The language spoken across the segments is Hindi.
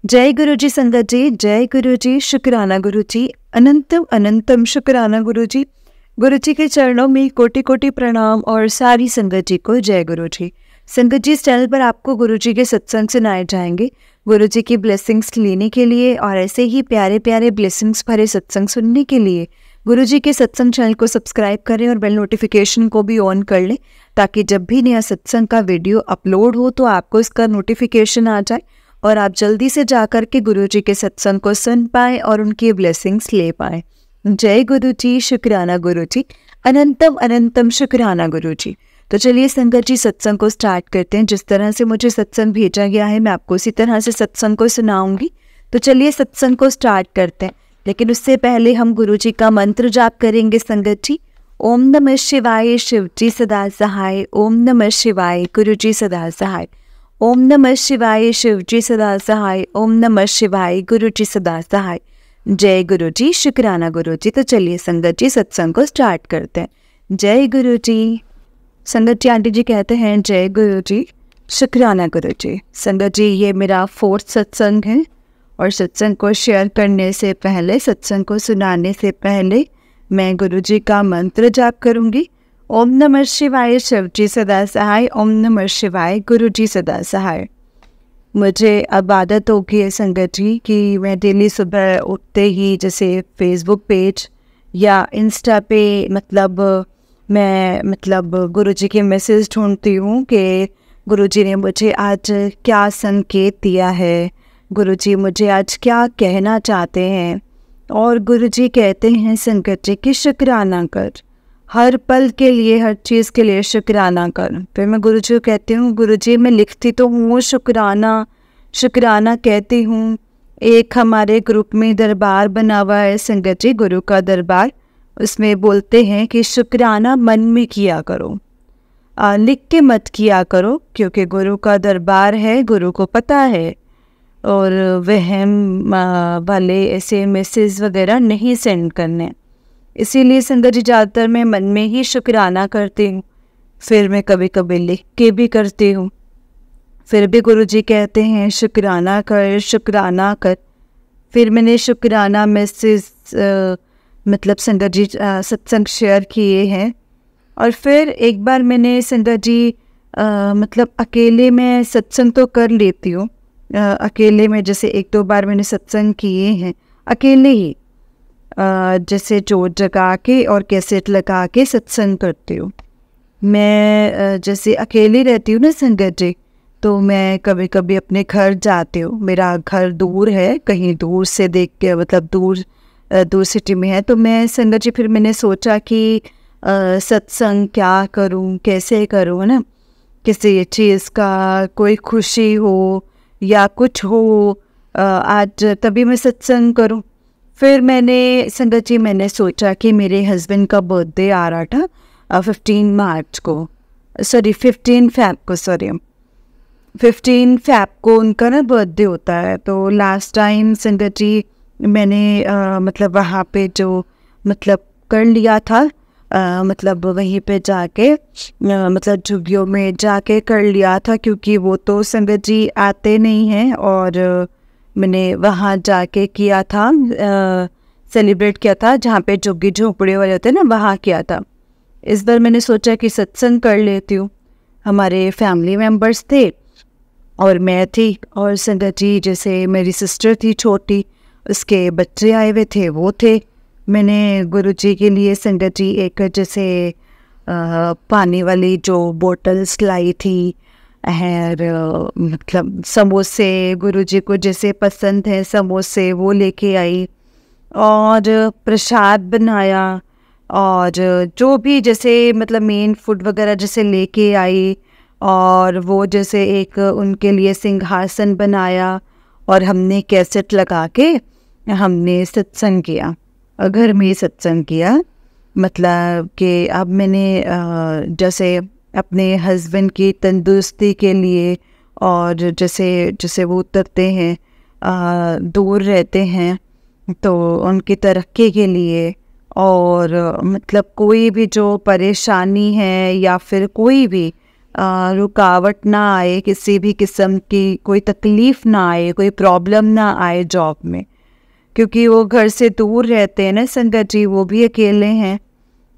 जय गुरु जी संगत जी, जय गुरु जी, शुक्राना गुरु जी, अनंतम अनंतम शुक्राना गुरु जी। गुरु जी के चरणों में कोटि कोटि प्रणाम और सारी संगत जी को जय गुरु जी। संगत जी, इस चैनल पर आपको गुरु जी के सत्संग सुनाए जाएंगे। गुरु जी की ब्लेसिंग्स लेने के लिए और ऐसे ही प्यारे प्यारे ब्लेसिंग्स भरे सत्संग सुनने के लिए गुरु जी के सत्संग चैनल को सब्सक्राइब करें और बेल नोटिफिकेशन को भी ऑन कर लें, ताकि जब भी नया सत्संग का वीडियो अपलोड हो तो आपको इसका नोटिफिकेशन आ जाए और आप जल्दी से जाकर के गुरु जी के सत्संग को सुन पाएं और उनकी ब्लेसिंग्स ले पाएं। जय गुरु जी, शुक्राना गुरु जी, अनंतम अनंतम शुक्राना गुरु जी। तो चलिए संगत जी, सत्संग को स्टार्ट करते हैं। जिस तरह से मुझे सत्संग भेजा गया है मैं आपको उसी तरह से सत्संग को सुनाऊंगी। तो चलिए सत्संग को स्टार्ट करते हैं, लेकिन उससे पहले हम गुरु जी का मंत्र जाप करेंगे। संगत जी, ओम नमः शिवाय, शिव जी सदा सहाय। ओम नमः शिवाय, गुरु जी सदा सहाय। ओम नमः शिवाय, शिव जी सदा सहाय। ओम नमः शिवाय, गुरु जी सदा सहाय। जय गुरु जी, शुक्राना गुरु जी। तो चलिए संगत जी, सत्संग को स्टार्ट करते हैं। जय गुरु जी। संगत जी, आंटी जी कहते हैं जय गुरु जी, शुक्राना गुरु जी। संगत जी, ये मेरा 4th सत्संग है और सत्संग को शेयर करने से पहले, सत्संग को सुनाने से पहले मैं गुरु जी का मंत्र जाप करूंगी। ओम नमः शिवाय, शिव जी सदा सहाय। ओम नमः शिवाय, गुरु जी सदा सहाय। मुझे अब आदत हो गई है संगत जी कि मैं डेली सुबह उठते ही जैसे फेसबुक पेज या इंस्टा पे मैं गुरु जी के मैसेज ढूंढती हूँ कि गुरु जी ने मुझे आज क्या संकेत दिया है, गुरु जी मुझे आज क्या कहना चाहते हैं। और गुरु जी कहते हैं संगत जी कि शुक्राना कर, हर पल के लिए, हर चीज़ के लिए शुक्राना कर। फिर मैं गुरु जी को कहती हूँ, गुरु जी मैं लिखती तो हूँ शुक्राना शुक्राना कहती हूँ। एक हमारे ग्रुप में दरबार बना हुआ है संगत जी, गुरु का दरबार। उसमें बोलते हैं कि शुक्राना मन में किया करो, लिख के मत किया करो, क्योंकि गुरु का दरबार है, गुरु को पता है। और वहम वाले ऐसे मैसेज वगैरह नहीं सेंड करने। इसीलिए संगत जी ज़्यादातर मैं मन में ही शुक्राना करती हूँ। फिर मैं कभी कभी लिख के भी करती हूँ। फिर भी गुरु जी कहते हैं शुक्राना कर, शुक्राना कर। फिर मैंने शुक्राना मैसेज संगत जी सत्संग शेयर किए हैं। और फिर एक बार मैंने संगत जी अकेले में सत्संग तो कर लेती हूँ, अकेले में जैसे 1-2 बार मैंने सत्संग किए हैं अकेले ही, जैसे जोत जगा के और कैसेट लगा के सत्संग करती हूँ। मैं जैसे अकेली रहती हूँ ना संगत जी, तो मैं कभी कभी अपने घर जाती हूँ। मेरा घर दूर है, कहीं दूर से देख के दूर सिटी में है। तो मैं संगत जी, फिर मैंने सोचा कि सत्संग क्या करूँ, कैसे करूँ, है ना, किसी चीज़ का कोई खुशी हो या कुछ हो, आज तभी मैं सत्संग करूँ। फिर मैंने संगत जी सोचा कि मेरे हस्बैंड का बर्थडे आ रहा था 15 फैब को उनका ना बर्थडे होता है। तो लास्ट टाइम संगत जी मैंने वहाँ पे जो कर लिया था, वहीं पे जाके झुग्गियों में जाके कर लिया था, क्योंकि वो तो संगत जी आते नहीं हैं। और मैंने वहाँ जाके किया था, सेलिब्रेट किया था, जहाँ पे झुग्गी झोपड़े वाले होते हैं ना, वहाँ किया था। इस बार मैंने सोचा कि सत्संग कर लेती हूँ। हमारे फैमिली मेम्बर्स थे और मैं थी, और संगत जी जैसे मेरी सिस्टर थी छोटी, उसके बच्चे आए हुए थे, वो थे। मैंने गुरु जी के लिए संगत जी एक जैसे पानी वाली जो बोटल्स लाई थी, और समोसे, गुरु जी को जैसे पसंद है समोसे, वो लेके आई और प्रसाद बनाया। और जो भी जैसे मेन फूड वगैरह जैसे लेके आई, और वो जैसे एक उनके लिए सिंहासन बनाया, और हमने कैसेट लगा के हमने सत्संग किया, घर में सत्संग किया। कि अब मैंने जैसे अपने हस्बैंड की तंदुरुस्ती के लिए, और जैसे वो उतरते हैं, दूर रहते हैं, तो उनकी तरक्की के लिए, और कोई भी जो परेशानी है या फिर कोई भी रुकावट ना आए, किसी भी किस्म की कोई तकलीफ़ ना आए, कोई प्रॉब्लम ना आए जॉब में, क्योंकि वो घर से दूर रहते हैं ना संगत जी, वो भी अकेले हैं।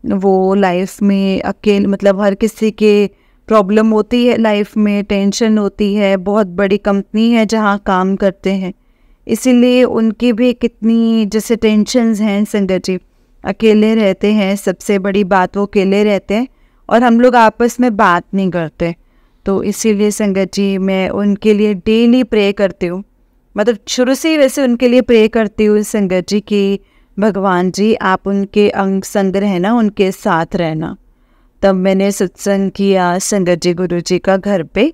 वो लाइफ में अकेले मतलब हर किसी के प्रॉब्लम होती है, लाइफ में टेंशन होती है, बहुत बड़ी कंपनी है जहाँ काम करते हैं, इसीलिए उनकी भी कितनी जैसे टेंशन्स हैं संगत जी। अकेले रहते हैं, सबसे बड़ी बात वो अकेले रहते हैं और हम लोग आपस में बात नहीं करते। तो इसीलिए संगत जी मैं उनके लिए डेली प्रे करती हूँ, मतलब शुरू से ही वैसे उनके लिए प्रे करती हूँ संगत जी कि भगवान जी आप उनके अंग संग रहना, उनके साथ रहना। तब मैंने सत्संग किया संगत जी गुरु जी का घर पे,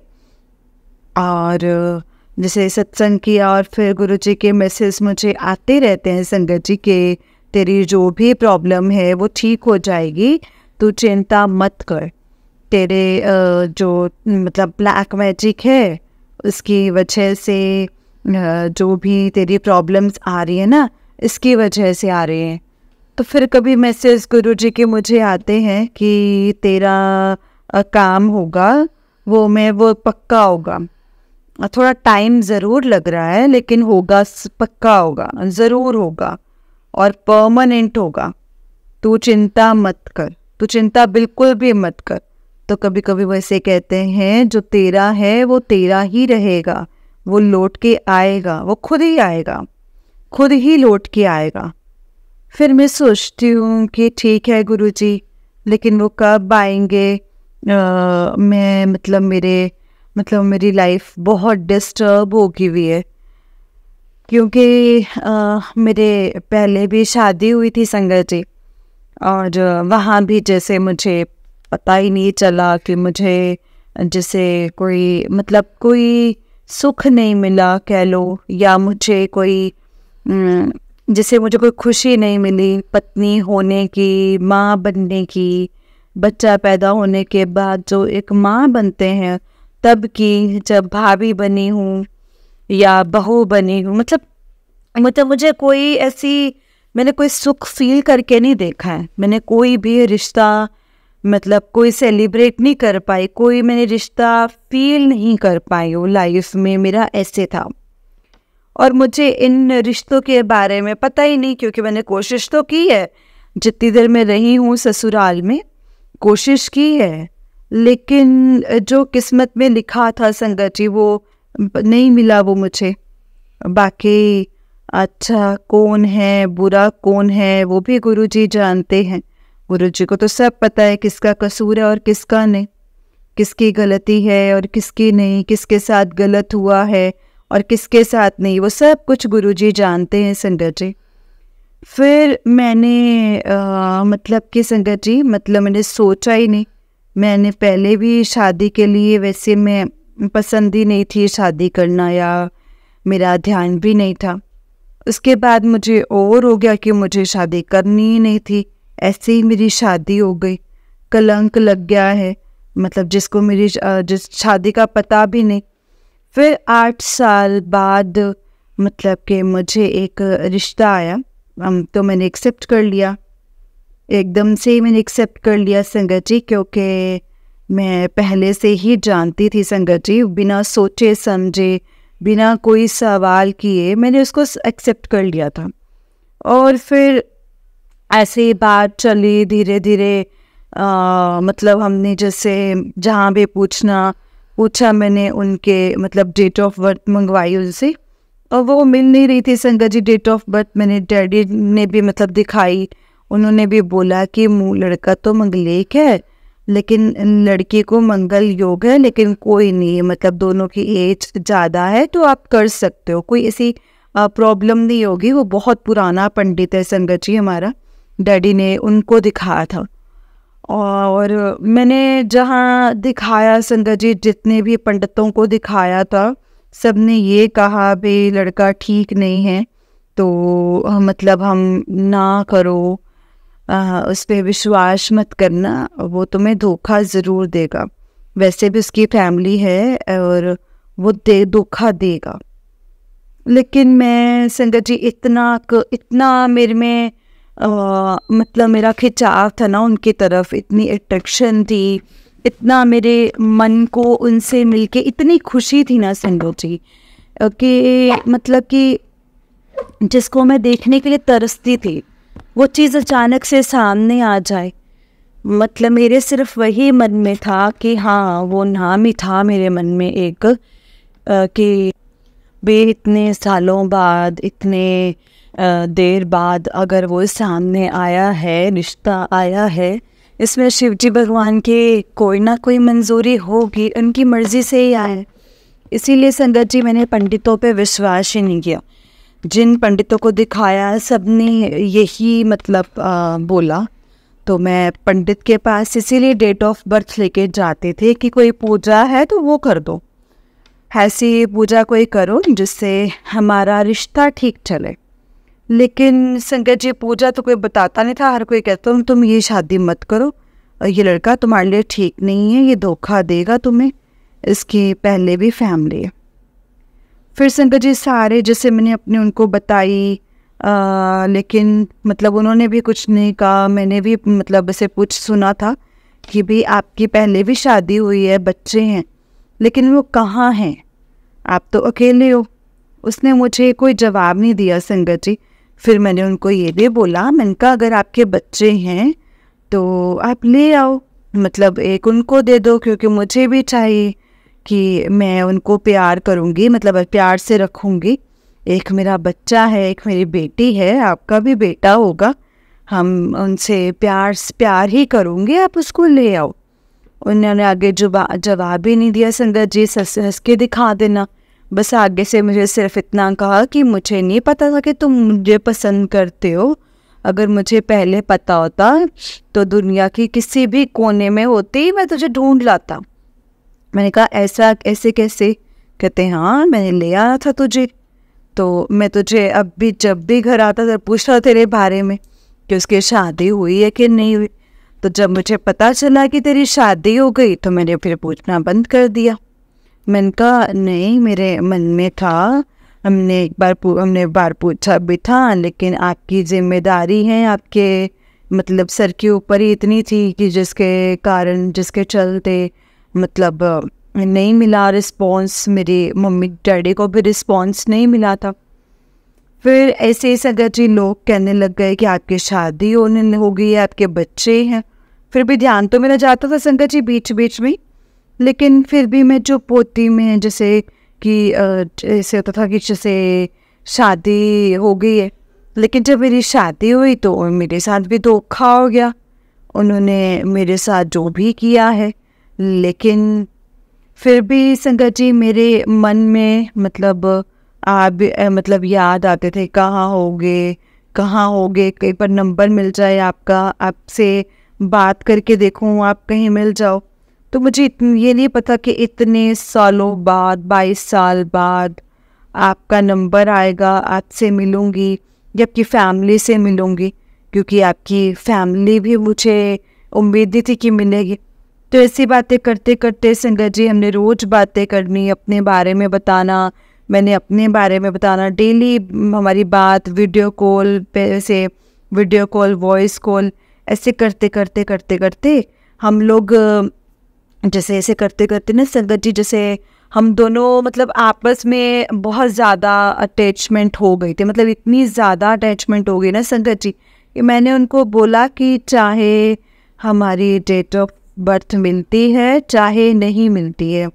और जैसे सत्संग किया और फिर गुरु जी के मैसेज मुझे आते रहते हैं संगत जी के तेरी जो भी प्रॉब्लम है वो ठीक हो जाएगी, तू चिंता मत कर। तेरे जो मतलब ब्लैक मैजिक है उसकी वजह से जो भी तेरी प्रॉब्लम्स आ रही है ना, इसकी वजह से आ रही हैं। तो फिर कभी मैसेज गुरु जी के मुझे आते हैं कि तेरा काम होगा, वो पक्का होगा, थोड़ा टाइम ज़रूर लग रहा है लेकिन होगा, पक्का होगा, ज़रूर होगा और परमानेंट होगा। तू चिंता मत कर, तू चिंता बिल्कुल भी मत कर। तो कभी कभी वैसे कहते हैं जो तेरा है वो तेरा ही रहेगा, वो लौट के आएगा, वो खुद ही आएगा, खुद ही लौट के आएगा। फिर मैं सोचती हूँ कि ठीक है गुरुजी, लेकिन वो कब आएंगे? मैं मतलब मेरी लाइफ बहुत डिस्टर्ब होगी हुई है, क्योंकि मेरे पहले भी शादी हुई थी संगत जी, और वहाँ भी जैसे मुझे पता ही नहीं चला कि मुझे जैसे कोई सुख नहीं मिला कह लो, या मुझे कोई जैसे मुझे कोई खुशी नहीं मिली पत्नी होने की, माँ बनने की, बच्चा पैदा होने के बाद जो एक माँ बनते हैं तब की, जब भाभी बनी हूँ या बहू बनी हूँ, मतलब मुझे कोई ऐसी मैंने कोई सुख फील करके नहीं देखा है। मैंने कोई भी रिश्ता मतलब कोई सेलिब्रेट नहीं कर पाई, कोई मैंने रिश्ता फील नहीं कर पाई हूँ लाइफ में, मेरा ऐसे था। और मुझे इन रिश्तों के बारे में पता ही नहीं, क्योंकि मैंने कोशिश तो की है, जितनी देर मैं रही हूँ ससुराल में कोशिश की है, लेकिन जो किस्मत में लिखा था संगत जी वो नहीं मिला वो मुझे। बाकी अच्छा कौन है, बुरा कौन है, वो भी गुरुजी जानते हैं। गुरुजी को तो सब पता है किसका कसूर है और किसका नहीं, किसकी गलती है और किसकी नहीं, किसके साथ गलत हुआ है और किसके साथ नहीं, वो सब कुछ गुरुजी जानते हैं संगत जी। फिर मैंने मतलब कि संगत जी मैंने सोचा ही नहीं। मैंने पहले भी शादी के लिए वैसे मैं पसंद ही नहीं थी शादी करना, या मेरा ध्यान भी नहीं था। उसके बाद मुझे और हो गया कि मुझे शादी करनी ही नहीं थी, ऐसे ही मेरी शादी हो गई। कलंक लग गया है, मतलब जिसको मेरी जिस शादी का पता भी नहीं। फिर 8 साल बाद मतलब कि मुझे एक रिश्ता आया, तो मैंने एक्सेप्ट कर लिया, एकदम से ही मैंने एक्सेप्ट कर लिया संगत जी, क्योंकि मैं पहले से ही जानती थी संगत जी, बिना सोचे समझे, बिना कोई सवाल किए मैंने उसको एक्सेप्ट कर लिया था। और फिर ऐसे बात चली धीरे धीरे, मतलब हमने जैसे जहाँ भी पूछा मैंने उनके मतलब डेट ऑफ बर्थ मंगवाई उनसे, और वो मिल नहीं रही थी संगत जी डेट ऑफ बर्थ। मैंने डैडी ने भी मतलब दिखाई, उन्होंने भी बोला कि लड़का तो मंगलेक है लेकिन लड़की को मंगल योग है, लेकिन कोई नहीं, मतलब दोनों की एज ज़्यादा है तो आप कर सकते हो, कोई ऐसी प्रॉब्लम नहीं होगी। वो बहुत पुराना पंडित है संगत जी हमारा, डैडी ने उनको दिखाया था। और मैंने जहाँ दिखाया संगत जी, जितने भी पंडितों को दिखाया था, सब ने ये कहा भाई लड़का ठीक नहीं है, तो मतलब हम ना करो, उस पर विश्वास मत करना, वो तुम्हें धोखा ज़रूर देगा। वैसे भी उसकी फैमिली है और वो धोखा देगा। लेकिन मैं संगत जी इतना मेरे में मतलब मेरा खिंचाव था ना उनकी तरफ, इतनी अट्रैक्शन थी इतना मेरे मन को उनसे मिलके इतनी खुशी थी ना संगत जी, कि मतलब कि जिसको मैं देखने के लिए तरसती थी वो चीज़ अचानक से सामने आ जाए। मतलब मेरे सिर्फ वही मन में था कि हाँ, वो नाम ही था मेरे मन में एक, कि बे इतने सालों बाद, इतने देर बाद अगर वो सामने आया है, रिश्ता आया है, इसमें शिव जी भगवान की कोई ना कोई मंजूरी होगी, उनकी मर्ज़ी से ही आए। इसीलिए संगत जी मैंने पंडितों पे विश्वास ही नहीं किया। जिन पंडितों को दिखाया सबने यही मतलब बोला, तो मैं पंडित के पास इसीलिए डेट ऑफ बर्थ लेके जाते थे कि कोई पूजा है तो वो कर दो, ऐसी पूजा कोई करो जिससे हमारा रिश्ता ठीक चले। लेकिन संगत जी पूजा तो कोई बताता नहीं था, हर कोई कहता हूँ तुम ये शादी मत करो, ये लड़का तुम्हारे लिए ठीक नहीं है, ये धोखा देगा तुम्हें, इसकी पहले भी फैमिली है। फिर संगत जी सारे जैसे मैंने अपने उनको बताई, लेकिन मतलब उन्होंने भी कुछ नहीं कहा। मैंने भी मतलब ऐसे कुछ सुना था कि भी आपकी पहले भी शादी हुई है, बच्चे हैं, लेकिन वो कहाँ हैं, आप तो अकेले हो। उसने मुझे कोई जवाब नहीं दिया संगत जी। फिर मैंने उनको ये भी बोला, मैंने कहा अगर आपके बच्चे हैं तो आप ले आओ, मतलब एक उनको दे दो, क्योंकि मुझे भी चाहिए कि मैं उनको प्यार करूँगी, मतलब प्यार से रखूँगी। एक मेरा बच्चा है, एक मेरी बेटी है, आपका भी बेटा होगा, हम उनसे प्यार ही करूँगी, आप उसको ले आओ। उन्होंने आगे जवाब ही नहीं दिया संगत जी, हंस के दिखा देना। बस आगे से मुझे सिर्फ इतना कहा कि मुझे नहीं पता था कि तुम मुझे पसंद करते हो, अगर मुझे पहले पता होता तो दुनिया की किसी भी कोने में होती मैं तुझे ढूंढ लाता। मैंने कहा ऐसे कैसे? कहते हाँ मैंने ले आया था तुझे, तो मैं तुझे अब भी जब भी घर आता था पूछता तेरे बारे में कि उसकी शादी हुई है कि नहीं हुई। तो जब मुझे पता चला कि तेरी शादी हो गई तो मैंने फिर पूछना बंद कर दिया। मैंने कहा नहीं, मेरे मन में था, हमने बार पूछा भी था, लेकिन आपकी जिम्मेदारी है, आपके मतलब सर के ऊपर ही इतनी थी कि जिसके चलते मतलब नहीं मिला रिस्पॉन्स, मेरी मम्मी डैडी को भी रिस्पॉन्स नहीं मिला था। फिर ऐसे ही संगत जी लोग कहने लग गए कि आपकी शादी हो गई है, आपके बच्चे हैं। फिर भी ध्यान तो मेरा जाता था संगत जी बीच बीच में, लेकिन फिर भी मैं चुप होती, में जैसे कि ऐसे होता था कि जैसे शादी हो गई है। लेकिन जब मेरी शादी हुई तो मेरे साथ भी धोखा हो गया, उन्होंने मेरे साथ जो भी किया है। लेकिन फिर भी संगत जी मेरे मन में मतलब आप मतलब याद आते थे, कहाँ होगे, कहीं पर नंबर मिल जाए आपका, आपसे बात करके देखूं, आप कहीं मिल जाओ। तो मुझे ये नहीं पता कि इतने सालों बाद, 22 साल बाद आपका नंबर आएगा, आपसे मिलूंगी या आपकी फैमिली से मिलूंगी, क्योंकि आपकी फैमिली भी मुझे उम्मीद नहीं थी कि मिलेगी। तो ऐसी बातें करते करते संगत जी हमने रोज़ बातें करनी, अपने बारे में बताना, मैंने अपने बारे में बताना, डेली हमारी बात वीडियो कॉल पे से वीडियो कॉल, वॉइस कॉल, ऐसे करते हम लोग जैसे ऐसे करते ना संगत जी, जैसे हम दोनों मतलब आपस में बहुत ज़्यादा अटैचमेंट हो गई थी, मतलब इतनी ज़्यादा अटैचमेंट हो गई ना संगत जी कि मैंने उनको बोला कि चाहे हमारी डेट ऑफ बर्थ मिलती है चाहे नहीं मिलती है,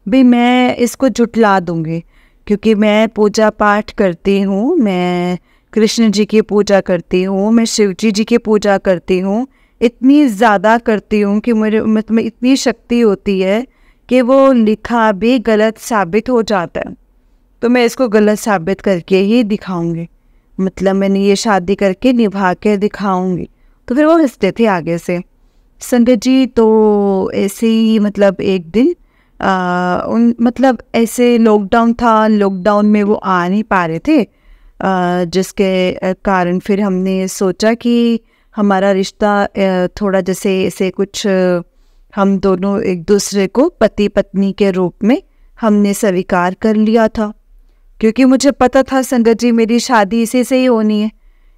भी मैं इसको जुटला दूँगी, क्योंकि मैं पूजा पाठ करती हूँ, मैं कृष्ण जी की पूजा करती हूँ, मैं शिव जी की पूजा करती हूँ, इतनी ज़्यादा करती हूँ कि मेरे मतलब इतनी शक्ति होती है कि वो लिखा भी गलत साबित हो जाता है, तो मैं इसको गलत साबित करके ही दिखाऊंगी, मतलब मैंने ये शादी करके निभा के दिखाऊंगी। तो फिर वो हंसते थे आगे से संगत जी। तो ऐसे ही मतलब एक दिन मतलब ऐसे लॉकडाउन था, लॉकडाउन में वो आ नहीं पा रहे थे, जिसके कारण फिर हमने सोचा कि हमारा रिश्ता थोड़ा जैसे ऐसे कुछ हम दोनों एक दूसरे को पति पत्नी के रूप में हमने स्वीकार कर लिया था, क्योंकि मुझे पता था संगत जी मेरी शादी इसी से ही होनी है।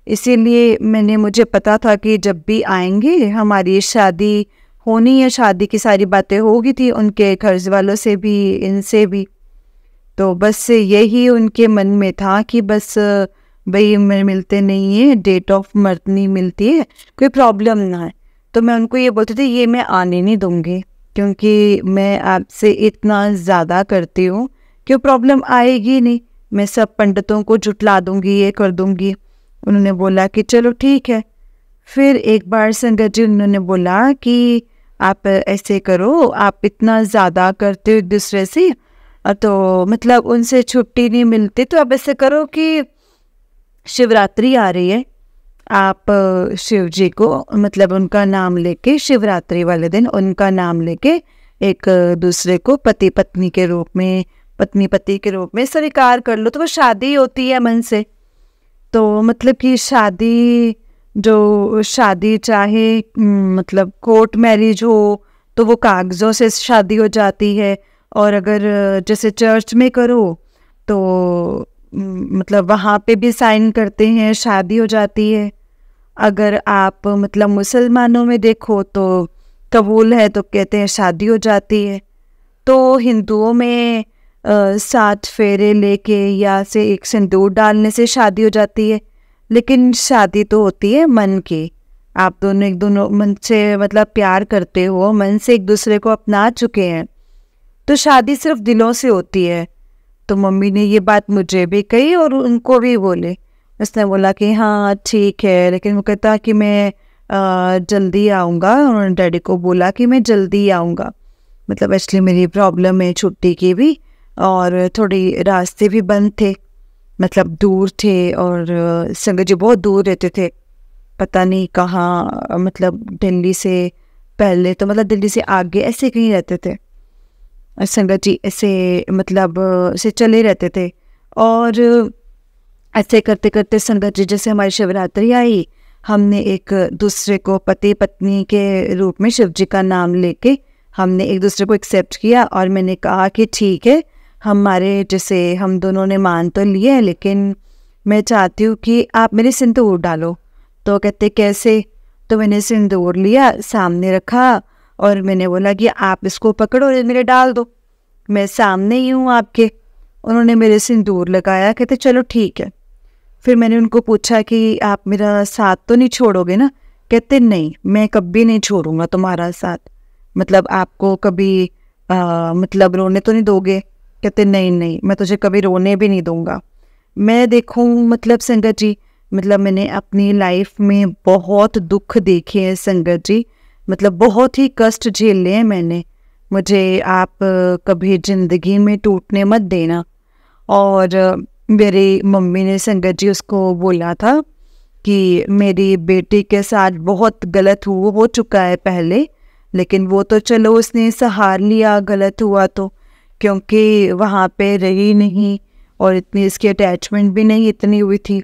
इसीलिए मुझे पता था कि जब भी आएंगे हमारी शादी होनी है, शादी की सारी बातें हो गई थी उनके घर वालों से भी, इनसे भी। तो बस यही उनके मन में था कि बस भाई मिलते नहीं है, डेट ऑफ बर्थ नहीं मिलती है, कोई प्रॉब्लम ना है। तो मैं उनको ये बोलती थी ये मैं आने नहीं दूँगी, क्योंकि मैं आपसे इतना ज़्यादा करती हूँ कि प्रॉब्लम आएगी नहीं, मैं सब पंडितों को जुटला दूँगी, ये कर दूँगी। उन्होंने बोला कि चलो ठीक है। फिर एक बार संगत जी उन्होंने बोला कि आप ऐसे करो, आप इतना ज़्यादा करते हो एक दूसरे से, तो मतलब उनसे छुट्टी नहीं मिलती, तो आप ऐसे करो कि शिवरात्रि आ रही है, आप शिव जी को मतलब उनका नाम लेके शिवरात्रि वाले दिन उनका नाम लेके एक दूसरे को पति पत्नी के रूप में, पत्नी पति के रूप में स्वीकार कर लो, तो वो शादी होती है मन से। तो मतलब कि शादी चाहे मतलब कोर्ट मैरिज हो तो वो कागज़ों से शादी हो जाती है, और अगर जैसे चर्च में करो तो मतलब वहाँ पे भी साइन करते हैं, शादी हो जाती है। अगर आप मतलब मुसलमानों में देखो तो कबूल है तो कहते हैं शादी हो जाती है। तो हिंदुओं में 7 फेरे लेके या से एक सिंदूर डालने से शादी हो जाती है, लेकिन शादी तो होती है मन की। आप दोनों मन से मतलब प्यार करते हो, मन से एक दूसरे को अपना चुके हैं, तो शादी सिर्फ दिलों से होती है। तो मम्मी ने ये बात मुझे भी कही और उनको भी बोले। उसने बोला कि हाँ ठीक है, लेकिन वो कहता कि मैं जल्दी आऊँगा। उन्होंने डैडी को बोला कि मैं जल्दी आऊँगा, मतलब एक्चुअली मेरी प्रॉब्लम है छुट्टी की भी, और थोड़ी रास्ते भी बंद थे, मतलब दूर थे, और संगत जी बहुत दूर रहते थे, पता नहीं कहाँ, मतलब दिल्ली से पहले तो मतलब दिल्ली से आगे ऐसे कहीं रहते थे। संगत जी ऐसे मतलब ऐसे चले रहते थे, और ऐसे करते करते संगत जी जैसे हमारी शिवरात्रि आई, हमने एक दूसरे को पति पत्नी के रूप में शिव जी का नाम लेके हमने एक दूसरे को एक्सेप्ट किया। और मैंने कहा कि ठीक है, हमारे जैसे हम दोनों ने मान तो लिए है, लेकिन मैं चाहती हूँ कि आप मेरे सिंदूर डालो। तो कहते कैसे? तो मैंने सिंदूर लिया, सामने रखा, और मैंने बोला कि आप इसको पकड़ो और मेरे डाल दो, मैं सामने ही हूँ आपके। उन्होंने मेरे सिंदूर लगाया, कहते चलो ठीक है। फिर मैंने उनको पूछा कि आप मेरा साथ तो नहीं छोड़ोगे ना? कहते नहीं, मैं कभी नहीं छोड़ूंगा तुम्हारा साथ, मतलब आपको कभी मतलब रोने तो नहीं दोगे? कहते नहीं नहीं, मैं तुझे कभी रोने भी नहीं दूंगा। मैं देखूं मतलब संगत जी, मतलब मैंने अपनी लाइफ में बहुत दुख देखे हैं संगत जी, मतलब बहुत ही कष्ट झेले हैं मैंने। मुझे आप कभी ज़िंदगी में टूटने मत देना। और मेरी मम्मी ने संगत जी उसको बोला था कि मेरी बेटी के साथ बहुत गलत हो चुका है पहले, लेकिन वो तो चलो उसने सहार लिया गलत हुआ तो, क्योंकि वहाँ पे रही नहीं और इतनी इसकी अटैचमेंट भी नहीं इतनी हुई थी।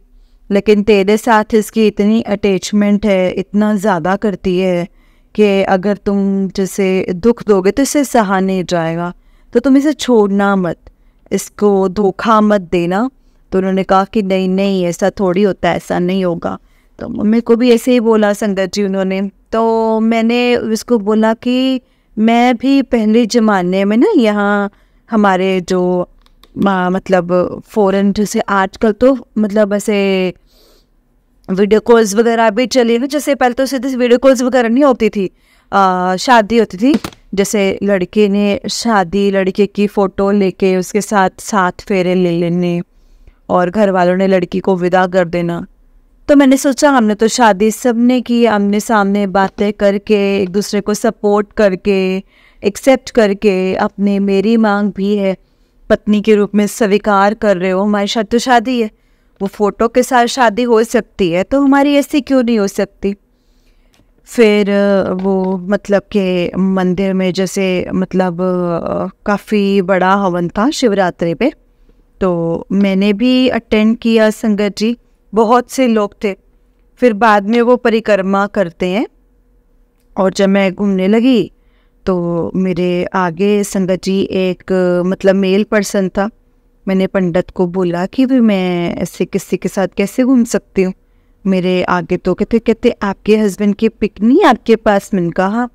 लेकिन तेरे साथ इसकी इतनी अटैचमेंट है, इतना ज़्यादा करती है कि अगर तुम जैसे दुख दोगे तो इसे सहा नहीं जाएगा, तो तुम इसे छोड़ना मत, इसको धोखा मत देना। तो उन्होंने कहा कि नहीं नहीं, ऐसा थोड़ी होता है, ऐसा नहीं होगा। तो मम्मी को भी ऐसे ही बोला संगत जी उन्होंने। तो मैंने उसको बोला कि मैं भी पहले ज़माने में ना, यहाँ हमारे जो मतलब फ़ॉरेन जैसे आजकल तो मतलब ऐसे वीडियो कॉल्स वगैरह भी चली ना, जैसे पहले तो सीधे वीडियो कॉल्स वगैरह नहीं होती थी, शादी होती थी, जैसे लड़के ने शादी लड़के की फ़ोटो लेके उसके साथ 7 फेरे ले लेने और घर वालों ने लड़की को विदा कर देना। तो मैंने सोचा हमने तो शादी सबने की, आमने सामने बातें करके एक दूसरे को सपोर्ट करके एक्सेप्ट करके, अपने मेरी मांग भी है पत्नी के रूप में स्वीकार कर रहे हो, हमारी शादी तो शादी है, वो फ़ोटो के साथ शादी हो सकती है तो हमारी ऐसी क्यों नहीं हो सकती। फिर वो मतलब के मंदिर में जैसे मतलब काफ़ी बड़ा हवन था शिवरात्रि पे, तो मैंने भी अटेंड किया संगत जी, बहुत से लोग थे। फिर बाद में वो परिक्रमा करते हैं, और जब मैं घूमने लगी तो मेरे आगे संगत जी एक मतलब मेल पर्सन था। मैंने पंडित को बोला कि भी मैं ऐसे किसी के साथ कैसे घूम सकती हूँ, मेरे आगे तो कहते आपके हस्बैंड की पिक नहीं आपके पास? मैंने कहा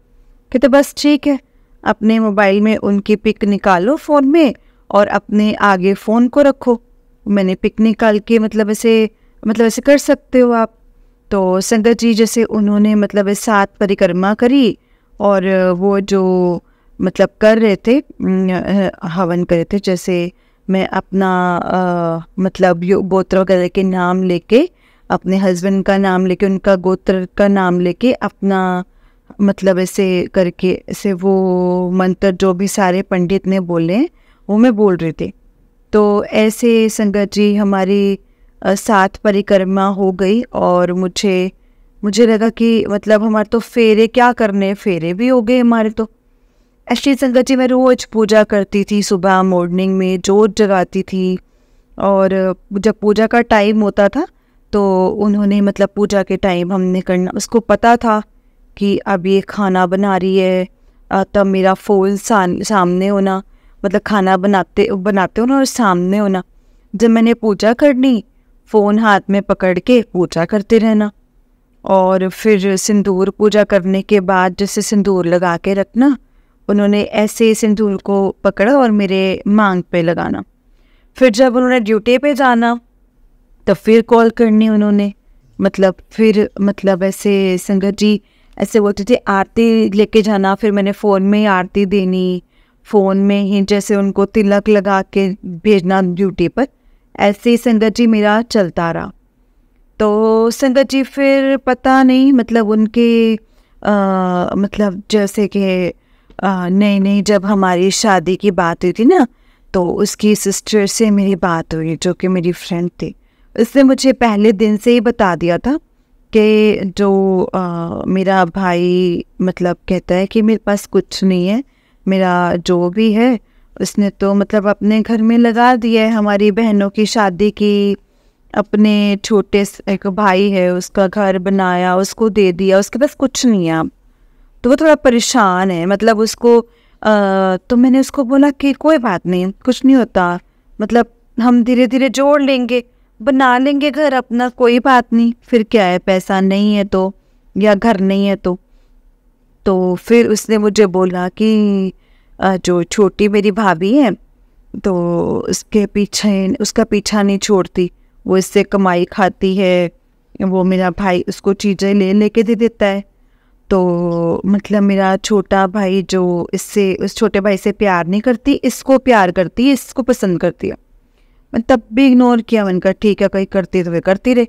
कहते बस ठीक है, अपने मोबाइल में उनकी पिक निकालो फ़ोन में और अपने आगे फ़ोन को रखो। मैंने पिक निकाल के मतलब ऐसे कर सकते हो आप। तो संगत जी जैसे उन्होंने मतलब 7 परिक्रमा करी और वो जो मतलब कर रहे थे हवन कर रहे थे, जैसे मैं अपना मतलब गोत्र वगैरह के नाम लेके, अपने हस्बैंड का नाम लेके, उनका गोत्र का नाम लेके, अपना मतलब ऐसे करके ऐसे वो मंत्र जो भी सारे पंडित ने बोले वो मैं बोल रही थी। तो ऐसे संगत जी हमारी 7 परिक्रमा हो गई और मुझे लगा कि मतलब हमारे तो फेरे क्या करने, फेरे भी हो गए हमारे। तो ऐसी संगत जी मैं रोज़ पूजा करती थी, सुबह मॉर्निंग में जोत जगाती थी और जब पूजा का टाइम होता था तो उन्होंने मतलब पूजा के टाइम हमने करना, उसको पता था कि अब ये खाना बना रही है, तब मेरा फ़ोन सामने होना, मतलब खाना बनाते होना और सामने होना। जब मैंने पूजा करनी, फ़ोन हाथ में पकड़ के पूजा करते रहना और फिर सिंदूर पूजा करने के बाद जैसे सिंदूर लगा के रखना, उन्होंने ऐसे सिंदूर को पकड़ा और मेरे मांग पे लगाना। फिर जब उन्होंने ड्यूटी पे जाना तो फिर कॉल करनी उन्होंने, मतलब फिर मतलब ऐसे संगत जी ऐसे बोलते थे आरती लेके जाना, फिर मैंने फ़ोन में ही आरती देनी, फ़ोन में ही जैसे उनको तिलक लगा के भेजना ड्यूटी पर। ऐसे ही संगत जी मेरा चलता रहा। तो संगत जी फिर पता नहीं मतलब उनके मतलब जैसे कि नई जब हमारी शादी की बात हुई थी ना, तो उसकी सिस्टर से मेरी बात हुई जो कि मेरी फ्रेंड थी। उसने मुझे पहले दिन से ही बता दिया था कि जो मेरा भाई मतलब कहता है कि मेरे पास कुछ नहीं है, मेरा जो भी है उसने तो मतलब अपने घर में लगा दिया है, हमारी बहनों की शादी की, अपने छोटे एक भाई है उसका घर बनाया, उसको दे दिया, उसके पास कुछ नहीं है अब। तो वो थोड़ा परेशान है, मतलब उसको तो मैंने उसको बोला कि कोई बात नहीं, कुछ नहीं होता, मतलब हम धीरे धीरे जोड़ लेंगे, बना लेंगे घर अपना, कोई बात नहीं, फिर क्या है, पैसा नहीं है तो या घर नहीं है तो फिर उसने मुझे बोला कि जो छोटी मेरी भाभी है तो उसके पीछे उसका पीछा नहीं छोड़ती, वो इससे कमाई खाती है, वो मेरा भाई उसको चीज़ें लेके दे देता है। तो मतलब मेरा छोटा भाई जो इससे उस छोटे भाई से प्यार नहीं करती, इसको प्यार करती है, इसको पसंद करती है। मैं तब भी इग्नोर किया, मैंने कहा ठीक है, कहीं करती तो वे करती रहे,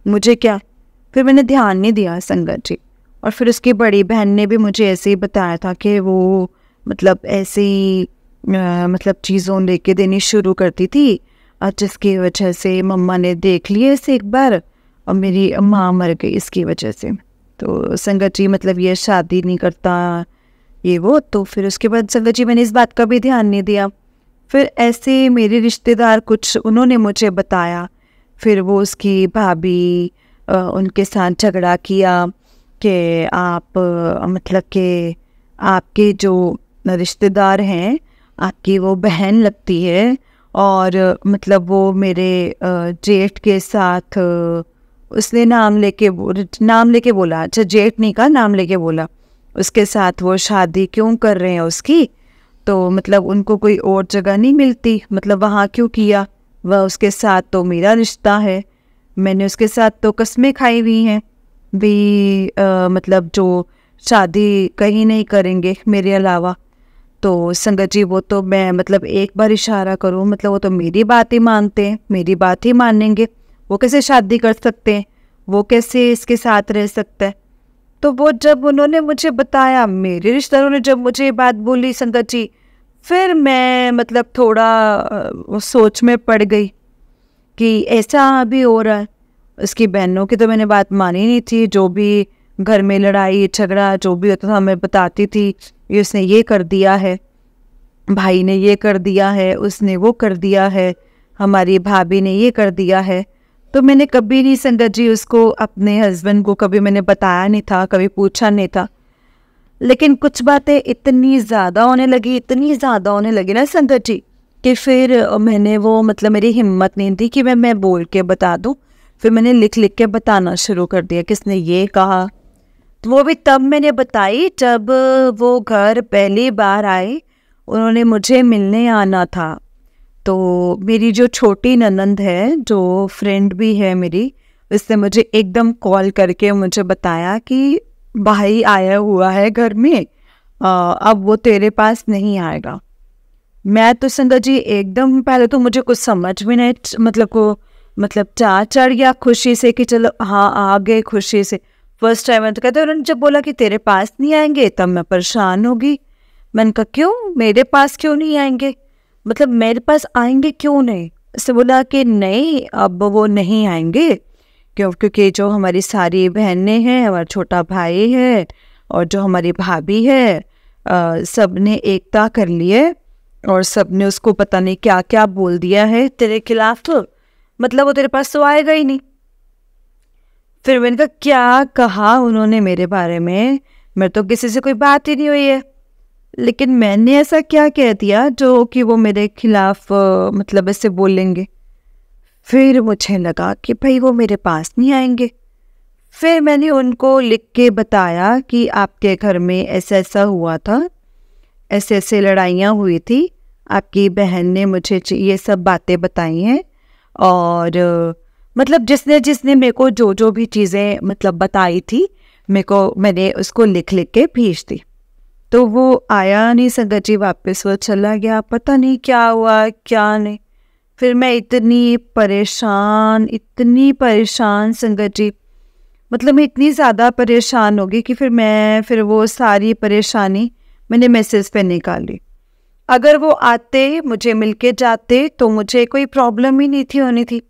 मुझे क्या। फिर मैंने ध्यान नहीं दिया संगत जी। और फिर उसकी बड़ी बहन ने भी मुझे ऐसे ही बताया था कि वो मतलब ऐसे ही मतलब चीज़ों लेके देनी शुरू करती थी, जिसकी वजह से मम्मा ने देख लिए इसे एक बार और मेरी माँ मर गई इसकी वजह से। तो संगत जी मतलब ये शादी नहीं करता ये वो, तो फिर उसके बाद संगत जी मैंने इस बात का भी ध्यान नहीं दिया। फिर ऐसे मेरे रिश्तेदार कुछ उन्होंने मुझे बताया, फिर वो उसकी भाभी उनके साथ झगड़ा किया कि आप मतलब कि आपके जो रिश्तेदार हैं, आपकी वो बहन लगती है और मतलब वो मेरे जेठ के साथ उसने नाम लेके बोला, अच्छा जेठ नहीं कहा, नाम लेके बोला, उसके साथ वो शादी क्यों कर रहे हैं उसकी, तो मतलब उनको कोई और जगह नहीं मिलती, मतलब वहाँ क्यों किया, वह उसके साथ तो मेरा रिश्ता है, मैंने उसके साथ तो कस्में खाई हुई हैं भी मतलब जो शादी कहीं नहीं करेंगे मेरे अलावा। तो संगत जी वो तो मैं मतलब एक बार इशारा करूँ, मतलब वो तो मेरी बात ही मानते हैं, मेरी बात ही मानेंगे, वो कैसे शादी कर सकते हैं, वो कैसे इसके साथ रह सकता है। तो वो जब उन्होंने मुझे बताया, मेरे रिश्तेदारों ने जब मुझे ये बात बोली संगत जी, फिर मैं मतलब थोड़ा सोच में पड़ गई कि ऐसा भी हो रहा है। उसकी बहनों की तो मैंने बात मानी नहीं थी, जो भी घर में लड़ाई झगड़ा जो भी होता था मैं बताती थी, ये उसने ये कर दिया है, भाई ने ये कर दिया है, उसने वो कर दिया है, हमारी भाभी ने ये कर दिया है। तो मैंने कभी नहीं संगत जी उसको, अपने हस्बैंड को कभी मैंने बताया नहीं था, कभी पूछा नहीं था। लेकिन कुछ बातें इतनी ज़्यादा होने लगी ना संगत जी, कि फिर मैंने वो मतलब मेरी हिम्मत नहीं थी कि मैं बोल के बता दूं। फिर मैंने लिख के बताना शुरू कर दिया, किसने ये कहा, तो वो भी तब मैंने बताई जब वो घर पहली बार आए, उन्होंने मुझे मिलने आना था। तो मेरी जो छोटी ननंद है, जो फ्रेंड भी है मेरी, उसने मुझे एकदम कॉल करके मुझे बताया कि भाई आया हुआ है घर में, अब वो तेरे पास नहीं आएगा। मैं तो संगत जी एकदम, पहले तो मुझे कुछ समझ में नहीं, मतलब चार चढ़ गया खुशी से कि चलो हाँ आ गए खुशी से। फर्स्ट टाइम मैं तो कहते, उन्होंने जब बोला कि तेरे पास नहीं आएंगे तब मैं परेशान होगी। मैंने कहा क्यों, मेरे पास क्यों नहीं आएंगे, मतलब मेरे पास आएंगे क्यों नहीं। उसने बोला कि नहीं अब वो नहीं आएंगे, क्योंकि जो हमारी सारी बहनें हैं, हमारा छोटा भाई है और जो हमारी भाभी है, सब ने एकता कर लिए और सब ने उसको पता नहीं क्या क्या बोल दिया है तेरे खिलाफ, तो मतलब वो तेरे पास तो आएगा ही नहीं। फिर मैंने कहा क्या कहा उन्होंने मेरे बारे में, मेरे तो किसी से कोई बात ही नहीं हुई है, लेकिन मैंने ऐसा क्या कह दिया जो कि वो मेरे खिलाफ मतलब ऐसे बोलेंगे। फिर मुझे लगा कि भाई वो मेरे पास नहीं आएंगे। फिर मैंने उनको लिख के बताया कि आपके घर में ऐसा ऐसा हुआ था, ऐसे ऐसे लड़ाइयाँ हुई थी, आपकी बहन ने मुझे ये सब बातें बताई हैं। और मतलब जिसने जिसने मेरे को जो जो भी चीज़ें मतलब बताई थी, मैंने उसको लिख लिख के भेज दी। तो वो आया नहीं संगत जी वापस, वो चला गया, पता नहीं क्या हुआ क्या नहीं। फिर मैं इतनी परेशान संगत जी, मतलब मैं इतनी ज़्यादा परेशान हो गई कि फिर वो सारी परेशानी मैंने मैसेज पे निकाली। अगर वो आते मुझे मिलके जाते तो मुझे कोई प्रॉब्लम ही नहीं थी होनी थी।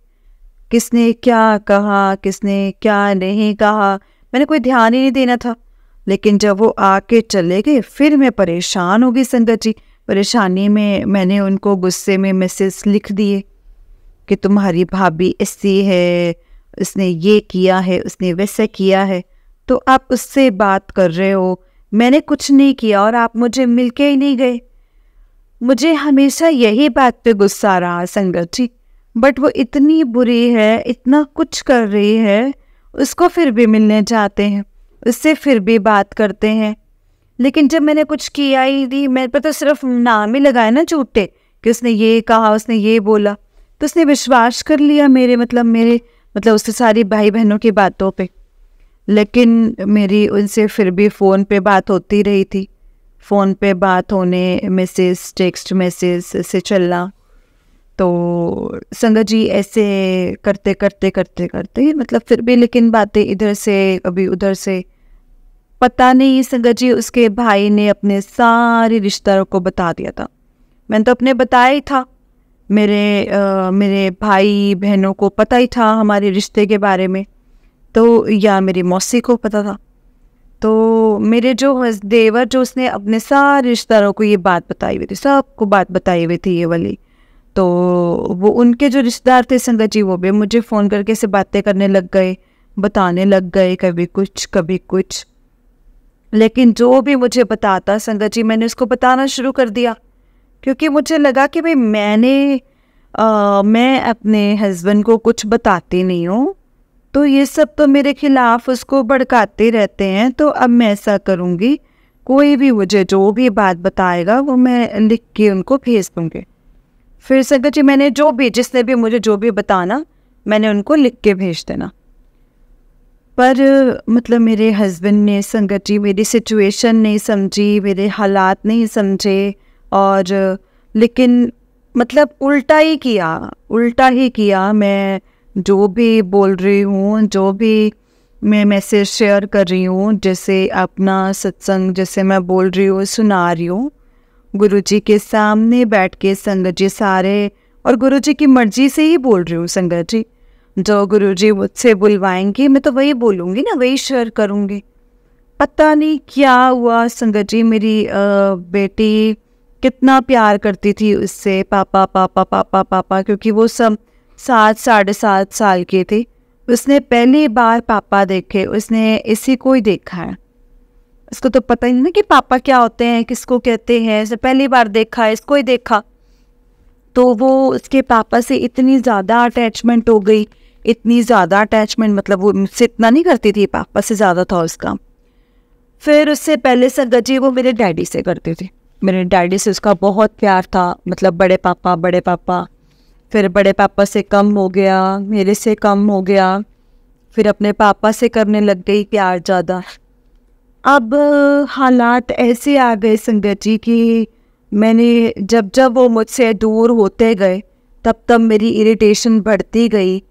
किसने क्या कहा, किसने क्या नहीं कहा, मैंने कोई ध्यान ही नहीं देना था। लेकिन जब वो आके चले गए फिर मैं परेशान हो गई संगत जी। परेशानी में मैंने उनको गुस्से में मैसेज लिख दिए कि तुम्हारी भाभी ऐसी है, उसने ये किया है, उसने वैसे किया है, तो आप उससे बात कर रहे हो, मैंने कुछ नहीं किया और आप मुझे मिलके ही नहीं गए। मुझे हमेशा यही बात पे गुस्सा रहा संगत जी, बट वो इतनी बुरी है, इतना कुछ कर रही है, उसको फिर भी मिलने जाते हैं, उससे फिर भी बात करते हैं। लेकिन जब मैंने कुछ किया ही नहीं, मेरे पर तो सिर्फ नाम ही लगाया ना झूठे कि उसने ये कहा, उसने ये बोला, तो उसने विश्वास कर लिया मेरे उससे सारी भाई बहनों की बातों पे। लेकिन मेरी उनसे फिर भी फ़ोन पे बात होती रही थी, फ़ोन पे बात होने, मैसेज, टेक्स्ट मैसेज से चलना। तो संगत जी ऐसे करते करते करते करते मतलब फिर भी, लेकिन बातें इधर से कभी उधर से, पता नहीं संगत जी उसके भाई ने अपने सारे रिश्तेदारों को बता दिया था। मैंने तो अपने बताया ही था, मेरे भाई बहनों को पता ही था हमारे रिश्ते के बारे में, तो या मेरी मौसी को पता था। तो मेरे जो देवर, जो उसने अपने सारे रिश्तेदारों को ये बात बताई हुई थी, सबको बात बताई हुई थी ये वाली। तो वो उनके जो रिश्तेदार थे संगत जी, वो भी मुझे फ़ोन करके से बातें करने लग गए, बताने लग गए, कभी कुछ कभी कुछ। लेकिन जो भी मुझे बताता संगत जी, मैंने उसको बताना शुरू कर दिया, क्योंकि मुझे लगा कि भाई मैं अपने हस्बैंड को कुछ बताती नहीं हूँ, तो ये सब तो मेरे खिलाफ उसको भड़काते रहते हैं। तो अब मैं ऐसा करूँगी, कोई भी मुझे जो भी बात बताएगा वो मैं लिख के उनको भेज दूँगी। फिर संगत जी मैंने जिसने भी मुझे जो भी बताना, मैंने उनको लिख के भेज देना। पर मतलब मेरे हस्बैंड ने संगत जी मेरी सिचुएशन नहीं समझी, मेरे हालात नहीं समझे, और लेकिन मतलब उल्टा ही किया। मैं जो भी बोल रही हूँ, जो भी मैं मैसेज शेयर कर रही हूँ, जैसे अपना सत्संग जैसे मैं बोल रही हूँ, सुना रही हूँ, गुरुजी के सामने बैठ के संगत जी सारे, और गुरुजी की मर्जी से ही बोल रही हूँ संगत जी। जो गुरुजी मुझसे बुलवाएंगे मैं तो वही बोलूँगी ना, वही शेयर करूँगी। पता नहीं क्या हुआ संगत जी, मेरी बेटी कितना प्यार करती थी उससे, पापा पापा पापा पापा, क्योंकि वो सब 7-7.5 साल के थे। उसने पहली बार पापा देखे, उसने इसी को ही देखा है। उसको तो पता ही नहीं ना कि पापा क्या होते हैं, किसको कहते हैं, इसने पहली बार देखा है, इसको ही देखा। तो वो उसके पापा से इतनी ज़्यादा अटैचमेंट हो गई, इतनी ज़्यादा अटैचमेंट, मतलब वो मुझसे इतना नहीं करती थी, पापा से ज़्यादा था उसका। फिर उससे पहले संगत जी वो मेरे डैडी से करते थे। मेरे डैडी से उसका बहुत प्यार था, मतलब बड़े पापा। फिर बड़े पापा से कम हो गया, मेरे से कम हो गया, फिर अपने पापा से करने लग गई प्यार ज़्यादा। अब हालात ऐसे आ गए संगत जी कि मैंने जब जब वो मुझसे दूर होते गए तब तब मेरी इरिटेशन बढ़ती गई।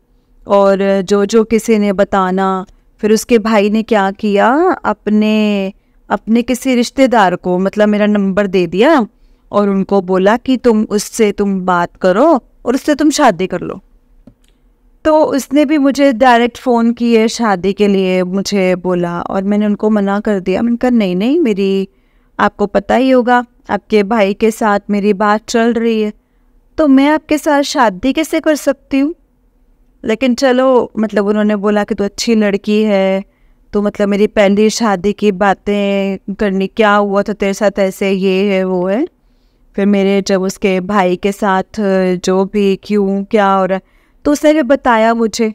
और जो जो किसी ने बताना, फिर उसके भाई ने क्या किया, अपने अपने किसी रिश्तेदार को मतलब मेरा नंबर दे दिया और उनको बोला कि तुम बात करो और उससे तुम शादी कर लो। तो उसने भी मुझे डायरेक्ट फ़ोन किए शादी के लिए मुझे बोला और मैंने उनको मना कर दिया। मैंने कहा नहीं नहीं, मेरी आपको पता ही होगा आपके भाई के साथ मेरी बात चल रही है, तो मैं आपके साथ शादी कैसे कर सकती हूँ। लेकिन चलो, मतलब उन्होंने बोला कि तू अच्छी लड़की है, तो मतलब मेरी पहली शादी की बातें करनी, क्या हुआ था तेरे साथ, ऐसे ये है वो है। फिर मेरे जब उसके भाई के साथ जो भी क्यों क्या हो रहा है, तो उसने भी बताया मुझे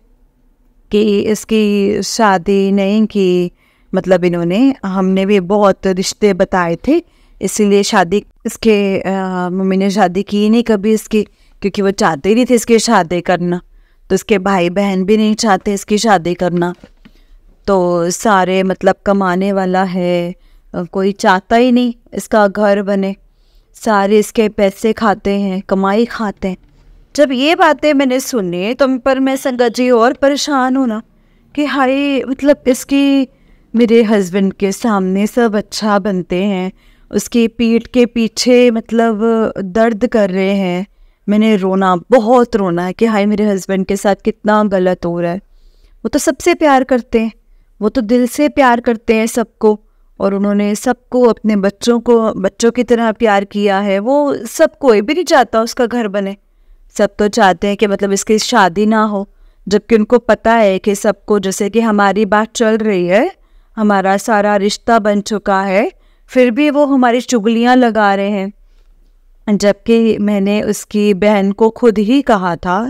कि इसकी शादी नहीं की, मतलब हमने भी बहुत रिश्ते बताए थे, इसीलिए शादी इसके मम्मी ने शादी की नहीं कभी इसकी, क्योंकि वो चाहते ही नहीं थे इसकी शादी करना, तो इसके भाई बहन भी नहीं चाहते इसकी शादी करना। तो सारे मतलब कमाने वाला है, कोई चाहता ही नहीं इसका घर बने, सारे इसके पैसे खाते हैं, कमाई खाते हैं। जब ये बातें मैंने सुनी तो पर मैं संगत जी और परेशान हूँ ना कि हाय, मतलब इसकी मेरे हस्बैंड के सामने सब अच्छा बनते हैं, उसकी पीठ के पीछे मतलब दर्द कर रहे हैं। मैंने रोना, बहुत रोना है कि हाय मेरे हस्बैंड के साथ कितना गलत हो रहा है। वो तो सबसे प्यार करते हैं, वो तो दिल से प्यार करते हैं सबको, और उन्होंने सबको अपने बच्चों की तरह प्यार किया है। वो सब कोई भी नहीं चाहता उसका घर बने, सब तो चाहते हैं कि मतलब इसकी शादी ना हो, जबकि उनको पता है कि सबको, जैसे कि हमारी बात चल रही है, हमारा सारा रिश्ता बन चुका है, फिर भी वो हमारी चुगलियाँ लगा रहे हैं। जबकि मैंने उसकी बहन को खुद ही कहा था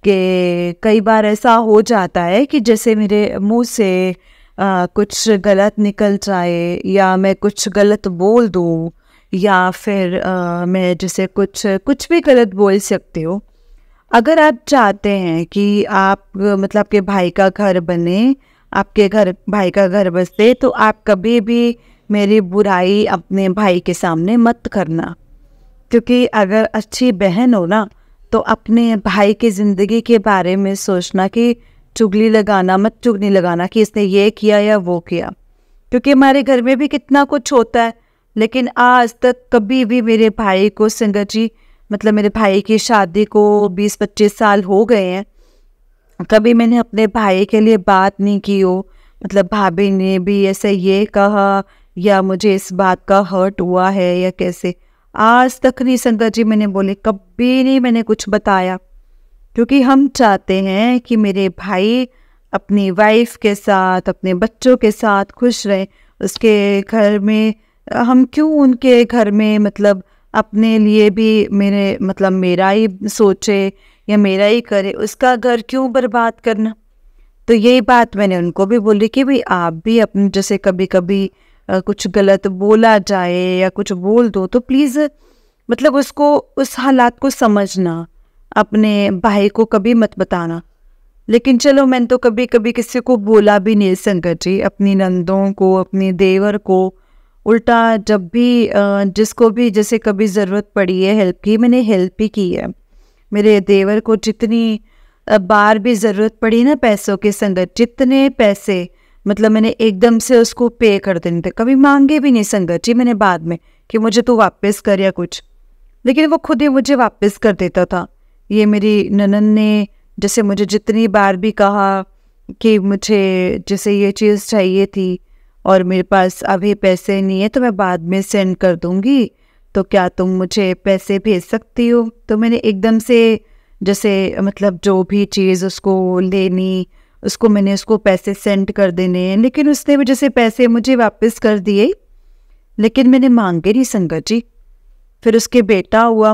कि कई बार ऐसा हो जाता है कि जैसे मेरे मुंह से कुछ गलत निकल जाए, या मैं कुछ गलत बोल दूँ, या फिर मैं जैसे कुछ भी गलत बोल सकती हूँ। अगर आप चाहते हैं कि आप मतलब आपके भाई का घर बने, आपके भाई का घर बसे, तो आप कभी भी मेरी बुराई अपने भाई के सामने मत करना। क्योंकि अगर अच्छी बहन हो ना, तो अपने भाई की ज़िंदगी के बारे में सोचना कि चुगली लगाना कि इसने ये किया या वो किया। क्योंकि हमारे घर में भी कितना कुछ होता है, लेकिन आज तक कभी भी मेरे भाई को, संगत जी, मतलब मेरे भाई की शादी को 20-25 साल हो गए हैं, कभी मैंने अपने भाई के लिए बात नहीं की हो। मतलब भाभी ने भी ऐसे ये कहा या मुझे इस बात का हर्ट हुआ है या कैसे, आज तक नहीं संगत जी मैंने बोले, कभी नहीं मैंने कुछ बताया। क्योंकि हम चाहते हैं कि मेरे भाई अपनी वाइफ के साथ, अपने बच्चों के साथ खुश रहे। उसके घर में हम क्यों उनके घर में मतलब अपने लिए भी मेरा ही सोचे या मेरा ही करे, उसका घर क्यों बर्बाद करना। तो यही बात मैंने उनको भी बोली कि भाई आप भी अपने जैसे कभी कभी कुछ गलत बोला जाए या कुछ बोल दो तो प्लीज़ मतलब उसको, उस हालात को समझना, अपने भाई को कभी मत बताना। लेकिन चलो, मैंने तो कभी कभी किसी को बोला भी नहीं संगत जी, अपनी नंदों को, अपने देवर को। उल्टा जब भी जिसको भी जैसे कभी ज़रूरत पड़ी है हेल्प की, मैंने हेल्प ही की है। मेरे देवर को जितनी बार भी ज़रूरत पड़ी ना पैसों के संगत, जितने पैसे मतलब मैंने एकदम से उसको पे कर देने थे, कभी मांगे भी नहीं संगत जी मैंने बाद में कि मुझे तू वापस कर या कुछ, लेकिन वो खुद ही मुझे वापस कर देता था। ये मेरी ननद ने जैसे मुझे जितनी बार भी कहा कि मुझे जैसे ये चीज़ चाहिए थी और मेरे पास अभी पैसे नहीं है तो मैं बाद में सेंड कर दूँगी, तो क्या तुम मुझे पैसे भेज सकती हो। तो मैंने एकदम से जैसे मतलब जो भी चीज़ उसको लेनी, मैंने उसको पैसे सेंड कर देने, लेकिन उसने भी जैसे पैसे मुझे वापस कर दिए, लेकिन मैंने मांगे नहीं संगत जी। फिर उसके बेटा हुआ,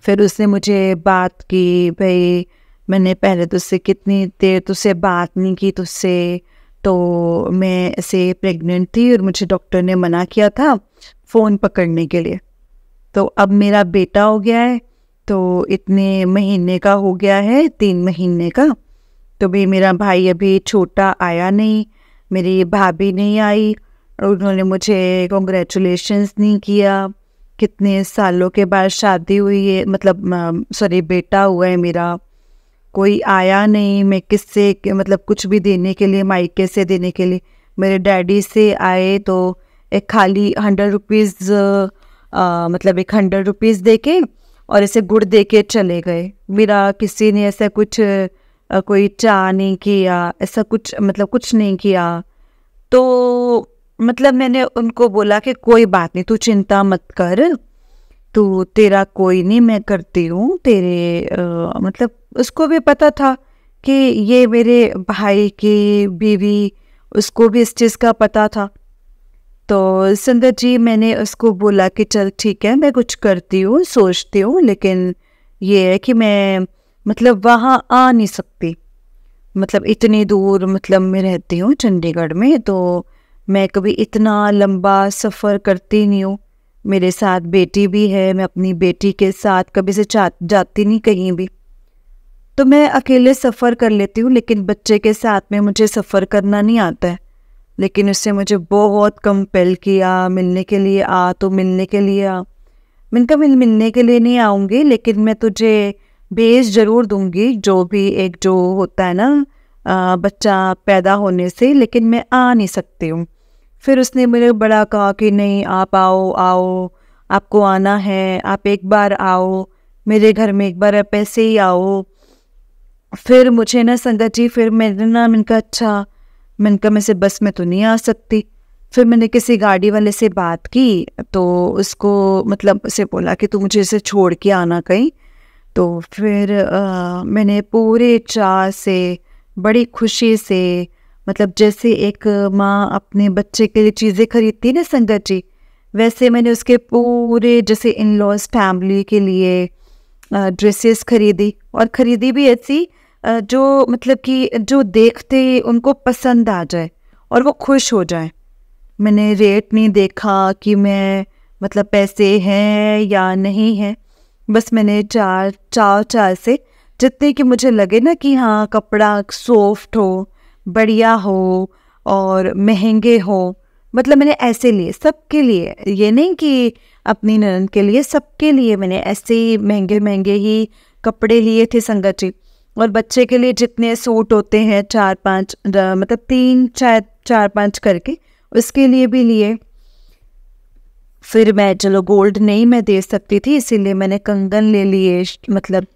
फिर उसने मुझे बात की, भाई मैंने पहले तुझसे कितनी देर तुझसे बात नहीं की तुझसे, तो मैं ऐसे प्रेग्नेंट थी और मुझे डॉक्टर ने मना किया था फ़ोन पकड़ने के लिए। तो अब मेरा बेटा हो गया है, तो इतने महीने का हो गया है, 3 महीने का। तो भी मेरा भाई अभी छोटा आया नहीं, मेरी भाभी नहीं आई और उन्होंने मुझे कॉन्ग्रेचुलेशंस नहीं किया। कितने सालों के बाद शादी हुई है, मतलब सॉरी बेटा हुआ है मेरा, कोई आया नहीं। मैं किससे मतलब कुछ भी देने के लिए, मायके से देने के लिए, मेरे डैडी से आए तो एक खाली 100 रुपीज़ मतलब एक 100 रुपीज़ दे के और ऐसे गुड़ दे के चले गए। मेरा किसी ने ऐसा कुछ कोई चाह नहीं किया, ऐसा कुछ मतलब कुछ नहीं किया। तो मतलब मैंने उनको बोला कि कोई बात नहीं, तू चिंता मत कर, तू तेरा कोई नहीं, मैं करती हूँ तेरे मतलब उसको भी पता था कि ये मेरे भाई की बीवी, उसको भी इस चीज़ का पता था। तो संगत जी मैंने उसको बोला कि चल ठीक है, मैं कुछ करती हूँ, सोचती हूँ, लेकिन ये है कि मैं मतलब वहाँ आ नहीं सकती, मतलब इतनी दूर मतलब मैं रहती हूँ चंडीगढ़ में, तो मैं कभी इतना लंबा सफ़र करती नहीं हूँ। मेरे साथ बेटी भी है, मैं अपनी बेटी के साथ कभी से जाती नहीं कहीं भी। तो मैं अकेले सफ़र कर लेती हूँ, लेकिन बच्चे के साथ में मुझे सफ़र करना नहीं आता है। लेकिन उससे मुझे बहुत कंपेल किया, मिलने के लिए आ, तो मिलने के लिए आ। मैंने कहा मैं मिलने के लिए नहीं आऊँगी, लेकिन मैं तुझे भेज ज़रूर दूँगी, जो भी एक जो होता है ना बच्चा पैदा होने से, लेकिन मैं आ नहीं सकती हूँ। फिर उसने मेरे बड़ा कहा कि नहीं आप आओ आओ, आपको आना है, आप एक बार आओ मेरे घर में, एक बार आप ऐसे ही आओ। फिर मुझे ना संगत जी, फिर मैंने कहा अच्छा, मैंने कहा मैं से बस में तो नहीं आ सकती। फिर मैंने किसी गाड़ी वाले से बात की, तो उसको मतलब उसे बोला कि तू मुझे इसे छोड़ के आना कहीं। तो फिर मैंने पूरे चाह से, बड़ी खुशी से, मतलब जैसे एक माँ अपने बच्चे के लिए चीज़ें खरीदती है ना संगत जी, वैसे मैंने उसके पूरे जैसे इन लॉज फैमिली के लिए ड्रेसेस खरीदी, और ख़रीदी भी ऐसी जो मतलब कि जो देखते उनको पसंद आ जाए और वो खुश हो जाए। मैंने रेट नहीं देखा कि मैं मतलब पैसे हैं या नहीं हैं, बस मैंने चार से जितने कि मुझे लगे ना कि हाँ कपड़ा सॉफ्ट हो, बढ़िया हो और महंगे हो, मतलब मैंने ऐसे लिए सबके लिए, ये नहीं कि अपनी ननद के लिए, सबके लिए मैंने ऐसे ही महंगे महंगे ही कपड़े लिए थे संगत जी। और बच्चे के लिए जितने सूट होते हैं 4-5 मतलब 3 शायद 4-5 करके, उसके लिए भी लिए। फिर मैं चलो गोल्ड नहीं मैं दे सकती थी, इसीलिए मैंने कंगन ले लिए, मतलब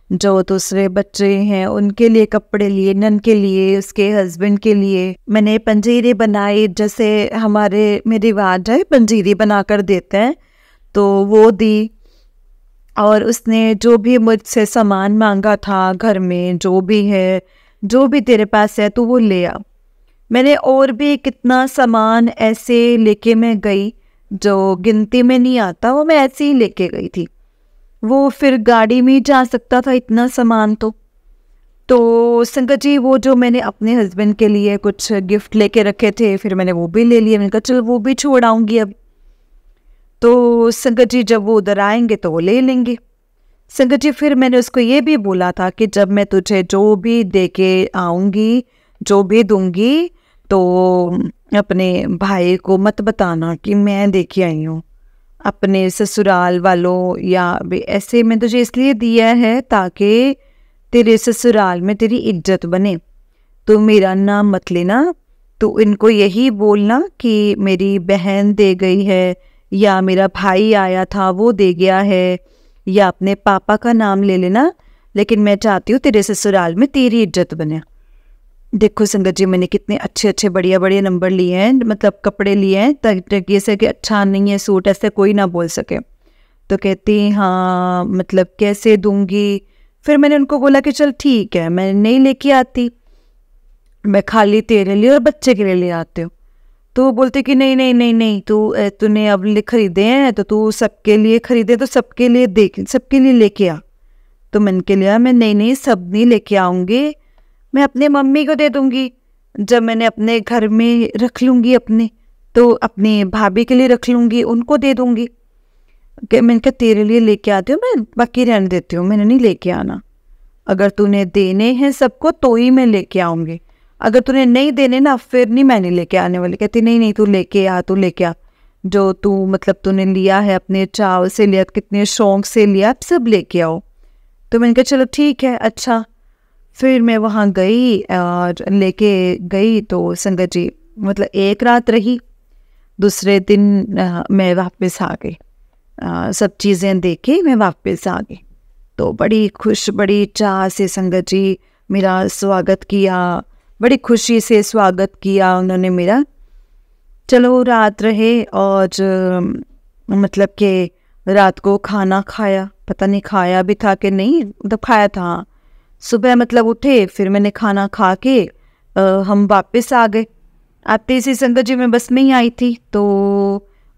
जो दूसरे बच्चे हैं उनके लिए कपड़े लिए, नन के लिए, उसके हस्बैंड के लिए। मैंने पंजीरी बनाई, जैसे हमारे में रिवाज है पंजीरी बना कर देते हैं, तो वो दी। और उसने जो भी मुझसे सामान मांगा था घर में, जो भी है, जो भी तेरे पास है तो वो ले आ। मैंने और भी कितना सामान ऐसे लेके मैं गई जो गिनती में नहीं आता, वो मैं ऐसे ही लेके गई थी। वो फिर गाड़ी में ही जा सकता था इतना सामान। तो संगत जी वो जो मैंने अपने हस्बैंड के लिए कुछ गिफ्ट लेके रखे थे, फिर मैंने वो भी ले लिए। मैंने कहा चल वो भी छोड़ आऊँगी अब। तो संगत जी जब वो उधर आएंगे तो वो ले लेंगे। संगत जी फिर मैंने उसको ये भी बोला था कि जब मैं तुझे जो भी दे के आऊँगी, जो भी दूंगी, तो अपने भाई को मत बताना कि मैं दे के आई हूँ। अपने ससुराल वालों या भी ऐसे मैं तुझे इसलिए दिया है ताकि तेरे ससुराल में तेरी इज्जत बने। तो मेरा नाम मत लेना, तो इनको यही बोलना कि मेरी बहन दे गई है, या मेरा भाई आया था वो दे गया है, या अपने पापा का नाम ले लेना, लेकिन मैं चाहती हूँ तेरे ससुराल में तेरी इज्जत बने। देखो संगत जी मैंने कितने अच्छे अच्छे बढ़िया बढ़िया नंबर लिए हैं, मतलब कपड़े लिए हैं, ताकि ऐसे कि अच्छा नहीं है सूट, ऐसे कोई ना बोल सके। तो कहती हाँ मतलब कैसे दूंगी। फिर मैंने उनको बोला कि चल ठीक है, मैं नहीं लेके आती, मैं खाली तेरे लिए और बच्चे के लिए ले आती हूँ। तो वो बोलते कि नहीं नहीं नहीं नहीं, तूने अब खरीदे हैं तो तू सबके लिए खरीदे, तो सबके लिए देख, सबके लिए लेके आ। तो मैंने के लिया, मैं नहीं नहीं सब नहीं लेके आऊँगी, मैं अपने मम्मी को दे दूँगी। जब मैंने अपने घर में रख लूँगी अपने, तो अपनी भाभी के लिए रख लूँगी, उनको दे दूँगी। कि मैंने कहा तेरे लिए लेके आती हूँ मैं, बाकी रहने देती हूँ, मैंने नहीं लेके आना। अगर तूने देने हैं सबको तो ही मैं लेके आऊँगी, अगर तूने नहीं देने ना फिर नहीं, मैं नहीं लेके आने वाली। कहती नहीं नहीं तू लेके आ, तू लेके आ, जो तू मतलब तूने लिया है अपने चाव से लिया, कितने शौक से लिया, सब लेके आओ। तो मैंने कहा चलो ठीक है अच्छा। फिर मैं वहाँ गई और लेके गई तो संगत जी मतलब एक रात रही, दूसरे दिन मैं वापस आ गई। सब चीज़ें देखे मैं वापस आ गई। तो बड़ी खुश बड़ी चाह से संगत जी मेरा स्वागत किया, बड़ी खुशी से स्वागत किया उन्होंने मेरा। चलो रात रहे और मतलब कि रात को खाना खाया, पता नहीं खाया भी था कि नहीं, मतलब खाया था। सुबह मतलब उठे, फिर मैंने खाना खा के हम वापस आ गए। आते ही संगत जी मैं बस में ही आई थी। तो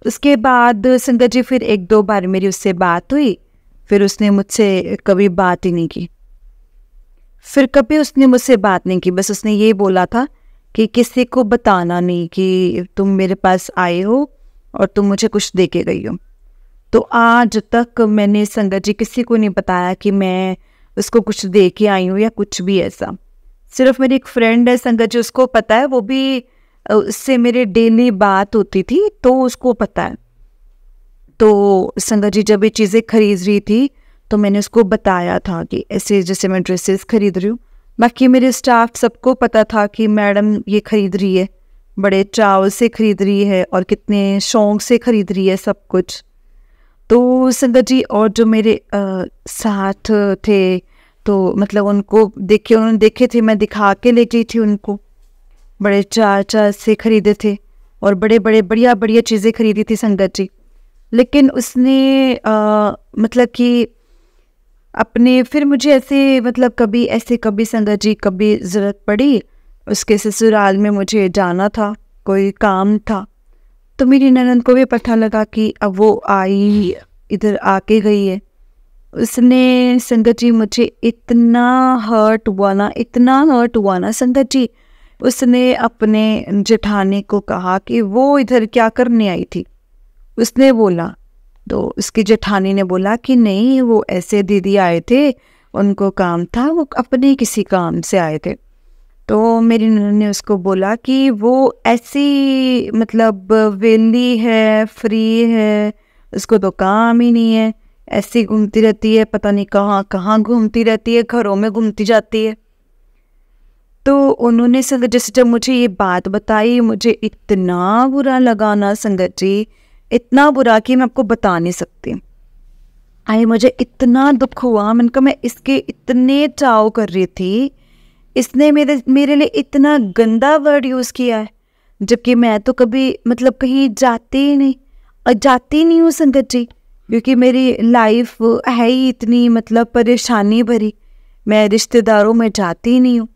उसके बाद संगत जी फिर एक दो बार मेरी उससे बात हुई, फिर उसने मुझसे कभी बात ही नहीं की। फिर कभी उसने मुझसे बात नहीं की, बस उसने ये बोला था कि किसी को बताना नहीं कि तुम मेरे पास आए हो और तुम मुझे कुछ दे के गई हो। तो आज तक मैंने संगत जी किसी को नहीं बताया कि मैं उसको कुछ दे के आई हूँ या कुछ भी ऐसा। सिर्फ मेरी एक फ्रेंड है संगत जी, उसको पता है, वो भी उससे मेरे डेली बात होती थी तो उसको पता है। तो संगत जी जब ये चीज़ें खरीद रही थी तो मैंने उसको बताया था कि ऐसे जैसे मैं ड्रेसेस खरीद रही हूँ। बाकी मेरे स्टाफ सबको पता था कि मैडम ये खरीद रही है, बड़े चाव से खरीद रही है और कितने शौक से खरीद रही है सब कुछ। तो संगत जी और जो मेरे साथ थे तो मतलब उनको देखे, उन्होंने देखे थे, मैं दिखा के ले गई थी उनको, बड़े चार से खरीदे थे और बड़े बड़े बढ़िया बढ़िया चीज़ें खरीदी थी संगत जी। लेकिन उसने मतलब कि अपने फिर मुझे ऐसे मतलब कभी संगत जी कभी ज़रूरत पड़ी, उसके ससुराल में मुझे जाना था, कोई काम था, तो मेरी ननद को भी पता लगा कि अब वो आई, इधर आके गई है। उसने संगत जी मुझे इतना हर्ट हुआ ना, इतना हर्ट हुआ ना संगत जी। उसने अपने जेठानी को कहा कि वो इधर क्या करने आई थी, उसने बोला। तो उसकी जेठानी ने बोला कि नहीं वो ऐसे दीदी आए थे, उनको काम था, वो अपने किसी काम से आए थे। तो मेरी ननद ने उसको बोला कि वो ऐसी मतलब वेली है, फ्री है, उसको तो काम ही नहीं है, ऐसी घूमती रहती है, पता नहीं कहाँ कहाँ घूमती रहती है, घरों में घूमती जाती है। तो उन्होंने संगत जैसे जब मुझे ये बात बताई, मुझे इतना बुरा लगा ना संगत जी, इतना बुरा कि मैं आपको बता नहीं सकती। मुझे इतना दुख हुआ, मैंने कहा मैं इसके इतने चाव कर रही थी, इसने मेरे लिए इतना गंदा वर्ड यूज़ किया है, जबकि मैं तो कभी मतलब कहीं जाती ही नहीं हूँ संगत जी, क्योंकि मेरी लाइफ है ही इतनी मतलब परेशानी भरी, मैं रिश्तेदारों में जाती ही नहीं हूँ।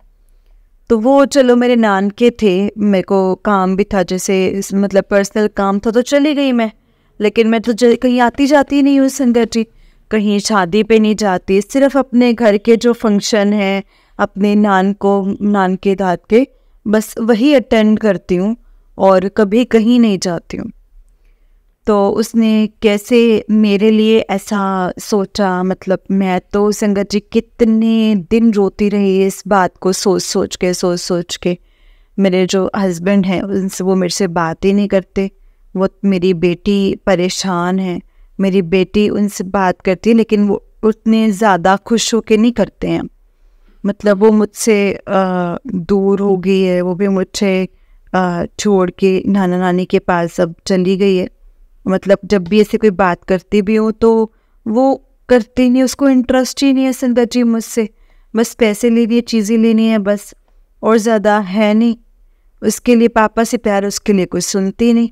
तो वो चलो मेरे नान के थे, मेरे को काम भी था, जैसे मतलब पर्सनल काम था तो चली गई मैं, लेकिन मैं तो कहीं आती जाती नहीं हूँ संगत जी, कहीं शादी पे नहीं जाती, सिर्फ अपने घर के जो फंक्शन हैं अपने नान के दाद के, बस वही अटेंड करती हूँ और कभी कहीं नहीं जाती हूँ। तो उसने कैसे मेरे लिए ऐसा सोचा, मतलब मैं तो संगत जी कितने दिन रोती रही इस बात को सोच सोच के। मेरे जो हस्बैंड हैं उनसे, वो मेरे से बात ही नहीं करते, वो मेरी बेटी परेशान है, मेरी बेटी उनसे बात करती है लेकिन वो उतने ज़्यादा खुश होके नहीं करते हैं, मतलब वो मुझसे दूर हो गई है, वो भी मुझे छोड़ के नाना नानी के पास अब चली गई है। मतलब जब भी ऐसे कोई बात करती भी हो तो वो करती नहीं, उसको इंटरेस्ट ही नहीं है संगत जी मुझसे, बस पैसे लेनी है, चीज़ें लेनी है बस, और ज़्यादा है नहीं। उसके लिए पापा से प्यार, उसके लिए कुछ सुनती नहीं।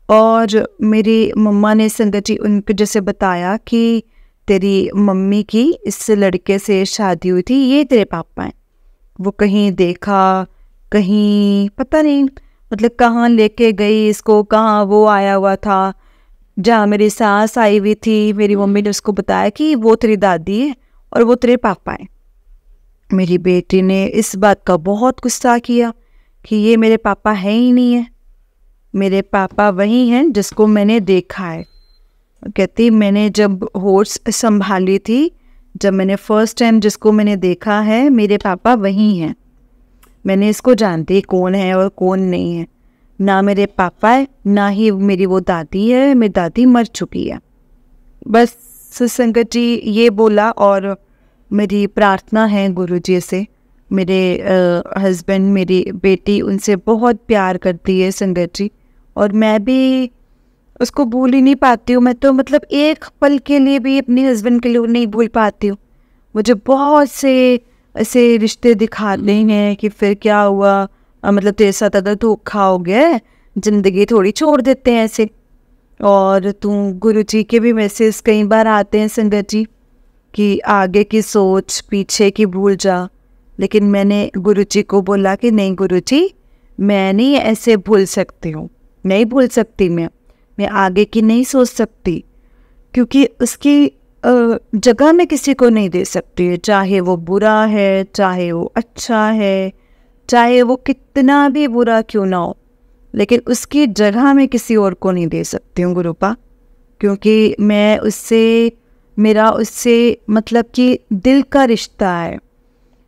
और मेरी मम्मा ने संगत जी उनको जैसे बताया कि तेरी मम्मी की इस लड़के से शादी हुई थी, ये तेरे पापा हैं। वो कहीं देखा, कहीं पता नहीं मतलब कहाँ लेके गई इसको, कहाँ वो आया हुआ था, जहाँ मेरी सास आई हुई थी, मेरी मम्मी ने उसको बताया कि वो तेरी दादी है और वो तेरे पापा हैं। मेरी बेटी ने इस बात का बहुत गुस्सा किया कि ये मेरे पापा है ही नहीं है, मेरे पापा वही हैं जिसको मैंने देखा है। कहती मैंने जब होश संभाली थी, जब मैंने फर्स्ट टाइम जिसको मैंने देखा है, मेरे पापा वही हैं। मैंने इसको जानती कौन है और कौन नहीं है। ना मेरे पापा है, ना ही मेरी वो दादी है, मेरी दादी मर चुकी है। बस संगत जी ये बोला। और मेरी प्रार्थना है गुरु जी से, मेरे हस्बैंड, मेरी बेटी उनसे बहुत प्यार करती है संगत जी, और मैं भी उसको भूल ही नहीं पाती हूँ। मैं तो मतलब एक पल के लिए भी अपने हस्बैंड के लिए नहीं भूल पाती हूँ। मुझे बहुत से ऐसे रिश्ते दिखाते हैं कि फिर क्या हुआ, मतलब तेरे साथ अगर धोखा हो गया है, ज़िंदगी थोड़ी छोड़ देते हैं ऐसे। और गुरु जी के भी मैसेज कई बार आते हैं संगत जी कि आगे की सोच पीछे की भूल जा। लेकिन मैंने गुरु जी को बोला कि नहीं गुरु जी, मैं नहीं ऐसे भूल सकती हूँ, नहीं भूल सकती मैं आगे की नहीं सोच सकती, क्योंकि उसकी जगह मैं किसी को नहीं दे सकती। चाहे वो बुरा है, चाहे वो अच्छा है, चाहे वो कितना भी बुरा क्यों ना हो, लेकिन उसकी जगह मैं किसी और को नहीं दे सकती हूँ गुरुपा। क्योंकि मैं उससे, मेरा उससे मतलब कि दिल का रिश्ता है,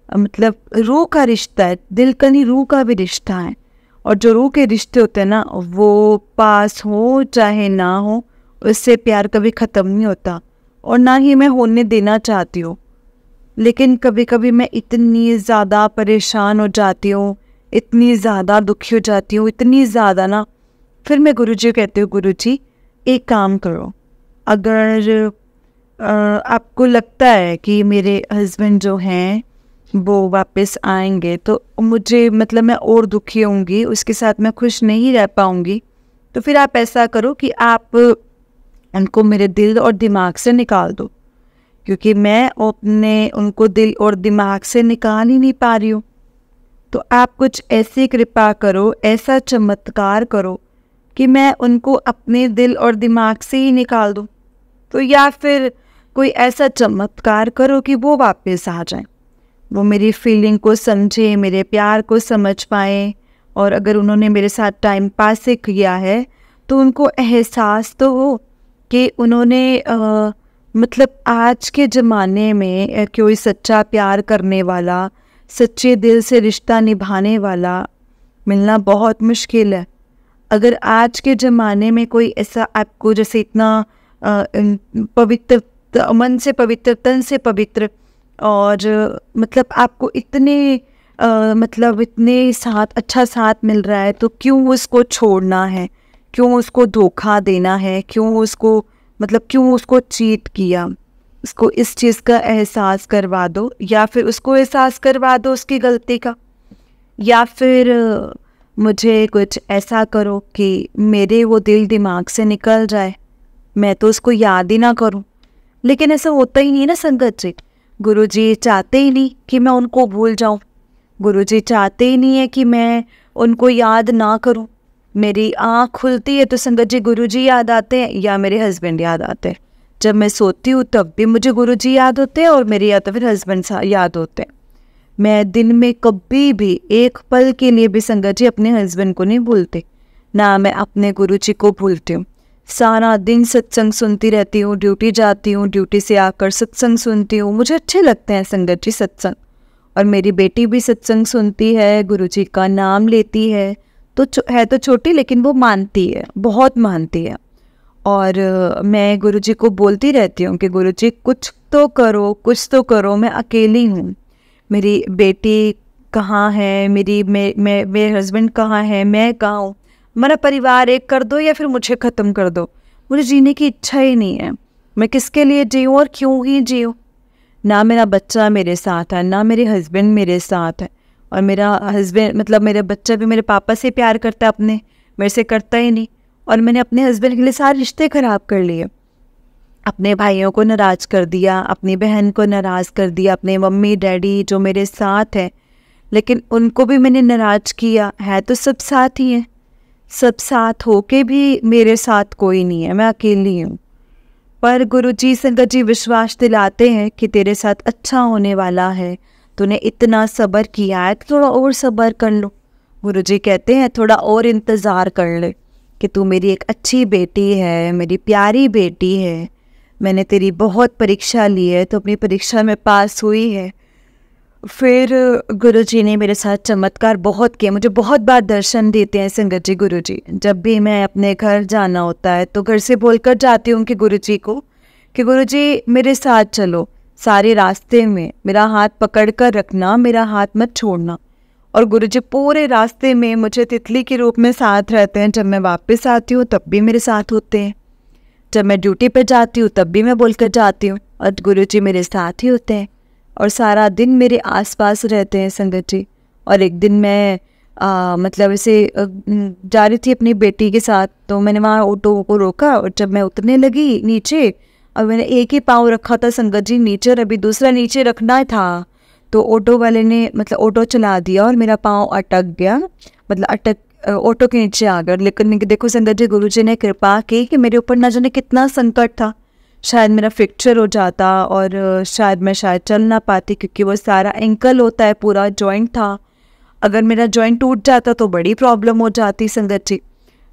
मतलब रूह का रिश्ता है, दिल का नहीं रूह का भी रिश्ता है। और जो रूह के रिश्ते होते हैं ना, वो पास हो चाहे ना हो, उससे प्यार कभी ख़त्म नहीं होता, और ना ही मैं होने देना चाहती हूँ। लेकिन कभी कभी मैं इतनी ज़्यादा परेशान हो जाती हूँ, इतनी ज़्यादा दुखी हो जाती हूँ, इतनी ज़्यादा ना, फिर मैं गुरुजी को कहती हूँ गुरु जी एक काम करो, अगर आपको लगता है कि मेरे हस्बैंड जो हैं वो वापस आएंगे तो मुझे मतलब मैं और दुखी होंगी, उसके साथ मैं खुश नहीं रह पाऊँगी, तो फिर आप ऐसा करो कि आप उनको मेरे दिल और दिमाग से निकाल दो, क्योंकि मैं अपने उनको दिल और दिमाग से निकाल ही नहीं पा रही हूँ। तो आप कुछ ऐसी कृपा करो, ऐसा चमत्कार करो कि मैं उनको अपने दिल और दिमाग से ही निकाल दूँ। तो या फिर कोई ऐसा चमत्कार करो कि वो वापस आ जाए, वो मेरी फीलिंग को समझे, मेरे प्यार को समझ पाए। और अगर उन्होंने मेरे साथ टाइम पास से किया है तो उनको एहसास तो हो कि उन्होंने मतलब आज के ज़माने में कोई सच्चा प्यार करने वाला, सच्चे दिल से रिश्ता निभाने वाला मिलना बहुत मुश्किल है। अगर आज के ज़माने में कोई ऐसा आपको जैसे इतना पवित्र, मन से पवित्र, तन से पवित्र, और मतलब आपको इतने मतलब इतने साथ अच्छा साथ मिल रहा है, तो क्यों उसको छोड़ना है, क्यों उसको धोखा देना है, क्यों उसको मतलब क्यों उसको चीट किया। उसको इस चीज़ का एहसास करवा दो, या फिर उसको एहसास करवा दो उसकी गलती का, या फिर मुझे कुछ ऐसा करो कि मेरे वो दिल दिमाग से निकल जाए, मैं तो उसको याद ही ना करूं। लेकिन ऐसा होता ही नहीं ना संगत जी। गुरुजी चाहते ही नहीं कि मैं उनको भूल जाऊं, गुरुजी चाहते ही नहीं है कि मैं उनको याद ना करूं। मेरी आँख खुलती है तो संगत जी गुरुजी याद आते हैं या मेरे हस्बैंड याद आते हैं। जब मैं सोती हूँ तब भी मुझे गुरुजी याद होते हैं और मेरे या तो फिर हस्बैंड याद होते हैं। मैं दिन में कभी भी एक पल के लिए भी संगत जी अपने हस्बैंड को नहीं भूलती, ना मैं अपने गुरुजी को भूलती हूँ। सारा दिन सत्संग सुनती रहती हूँ, ड्यूटी जाती हूँ, ड्यूटी से आकर सत्संग सुनती हूँ, मुझे अच्छे लगते हैं संगत जी सत्संग। और मेरी बेटी भी सत्संग सुनती है, गुरुजी का नाम लेती है, तो है तो छोटी लेकिन वो मानती है, बहुत मानती है। और मैं गुरुजी को बोलती रहती हूँ कि गुरुजी कुछ तो करो, कुछ तो करो, मैं अकेली हूँ। मेरी बेटी कहाँ है, मेरे हस्बैंड कहाँ है, मैं कहाँ हूँ, हमारा परिवार एक कर दो या फिर मुझे ख़त्म कर दो। मुझे जीने की इच्छा ही नहीं है, मैं किसके लिए जीऊँ और क्यों ही जीऊँ। ना मेरा बच्चा मेरे साथ है, ना मेरे हस्बैंड मेरे साथ है। और मेरा हस्बैंड मतलब मेरा बच्चा भी मेरे पापा से प्यार करता है, अपने मेरे से करता ही नहीं। और मैंने अपने हस्बैंड के लिए सारे रिश्ते ख़राब कर लिए, अपने भाइयों को नाराज़ कर दिया, अपनी बहन को नाराज़ कर दिया, अपने मम्मी डैडी जो मेरे साथ है, लेकिन उनको भी मैंने नाराज़ किया है। तो सब साथ ही हैं, सब साथ होके भी मेरे साथ कोई नहीं है, मैं अकेली हूँ। पर गुरुजी संगत जी विश्वास दिलाते हैं कि तेरे साथ अच्छा होने वाला है, तूने इतना सब्र किया है तो थोड़ा और सब्र कर लो, गुरुजी कहते हैं थोड़ा और इंतज़ार कर ले कि तू मेरी एक अच्छी बेटी है, मेरी प्यारी बेटी है, मैंने तेरी बहुत परीक्षा ली है, तो अपनी परीक्षा में पास हुई है। फिर गुरुजी ने मेरे साथ चमत्कार बहुत किए, मुझे बहुत बार दर्शन देते हैं संगत जी गुरुजी। जब भी मैं अपने घर जाना होता है तो घर से बोलकर जाती हूँ कि गुरुजी को कि गुरुजी मेरे साथ चलो, सारे रास्ते में मेरा हाथ पकड़ कर रखना, मेरा हाथ मत छोड़ना। और गुरुजी पूरे रास्ते में मुझे तितली के रूप में साथ रहते हैं। जब मैं वापस आती हूँ तब भी मेरे साथ होते हैं, जब मैं ड्यूटी पे जाती हूँ तब भी मैं बोलकर जाती हूँ और गुरुजी मेरे साथ ही होते हैं और सारा दिन मेरे आसपास रहते हैं संगत जी। और एक दिन मैं मतलब ऐसे जा रही थी अपनी बेटी के साथ, तो मैंने वहाँ ऑटो को रोका और जब मैं उतरने लगी नीचे, और मैंने एक ही पाँव रखा था संगत जी नीचे और अभी दूसरा नीचे रखना था, तो ऑटो वाले ने मतलब ऑटो चला दिया और मेरा पाँव अटक गया, मतलब ऑटो के नीचे आ गया। लेकिन देखो संगत जी गुरुजी ने कृपा की कि मेरे ऊपर न जाने कितना संकट था, शायद मेरा फ्रैक्चर हो जाता और शायद मैं चल ना पाती, क्योंकि वो सारा एंकल होता है, पूरा जॉइंट था। अगर मेरा जॉइंट टूट जाता तो बड़ी प्रॉब्लम हो जाती संगत जी,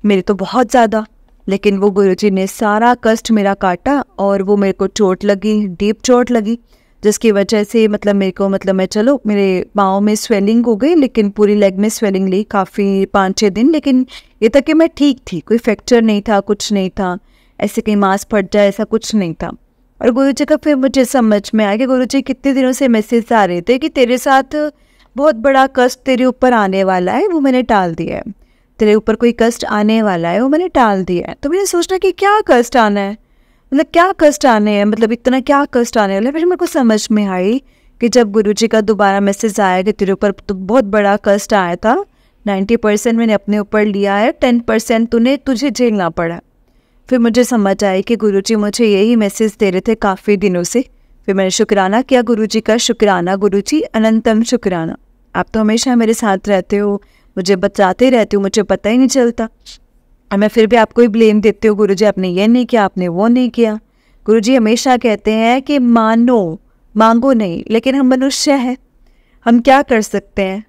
मेरी तो बहुत ज़्यादा। लेकिन वो गुरुजी ने सारा कष्ट मेरा काटा और वो मेरे को चोट लगी, डीप चोट लगी, जिसकी वजह से मतलब मेरे को मैं चलो मेरे पाँव में स्वेलिंग हो गई, लेकिन पूरी लेग में स्वेलिंग ली काफ़ी 5-6 दिन। लेकिन ये तक कि मैं ठीक थी, कोई फ्रैक्चर नहीं था, कुछ नहीं था, ऐसे कहीं मांस फट जाए ऐसा कुछ नहीं था। और गुरुजी का फिर मुझे समझ में आया कि गुरुजी कितने दिनों से मैसेज आ रहे थे कि तेरे साथ बहुत बड़ा कष्ट तेरे ऊपर आने वाला है, वो मैंने टाल दिया है, तेरे ऊपर कोई कष्ट आने वाला है, वो मैंने टाल दिया है। तो मैंने सोचना कि क्या कष्ट आना है, मतलब क्या कष्ट आने हैं, मतलब इतना क्या कष्ट आने वाला है। फिर मेरे को समझ में आई कि जब गुरुजी का दोबारा मैसेज आया कि तेरे ऊपर तो बहुत बड़ा कष्ट आया था, 90% मैंने अपने ऊपर लिया है, 10% तुझे झेलना पड़ा। फिर मुझे समझ आई कि गुरुजी मुझे यही मैसेज दे रहे थे काफ़ी दिनों से। फिर मैंने शुक्राना किया गुरुजी का, शुक्राना गुरुजी, अनंतम शुक्राना, आप तो हमेशा मेरे साथ रहते हो, मुझे बचाते रहते हो, मुझे पता ही नहीं चलता और मैं फिर भी आपको ही ब्लेम देती हूँ, गुरुजी आपने ये नहीं किया, आपने वो नहीं किया। गुरुजी हमेशा कहते हैं कि मांगो नहीं, लेकिन हम मनुष्य हैं, हम क्या कर सकते हैं,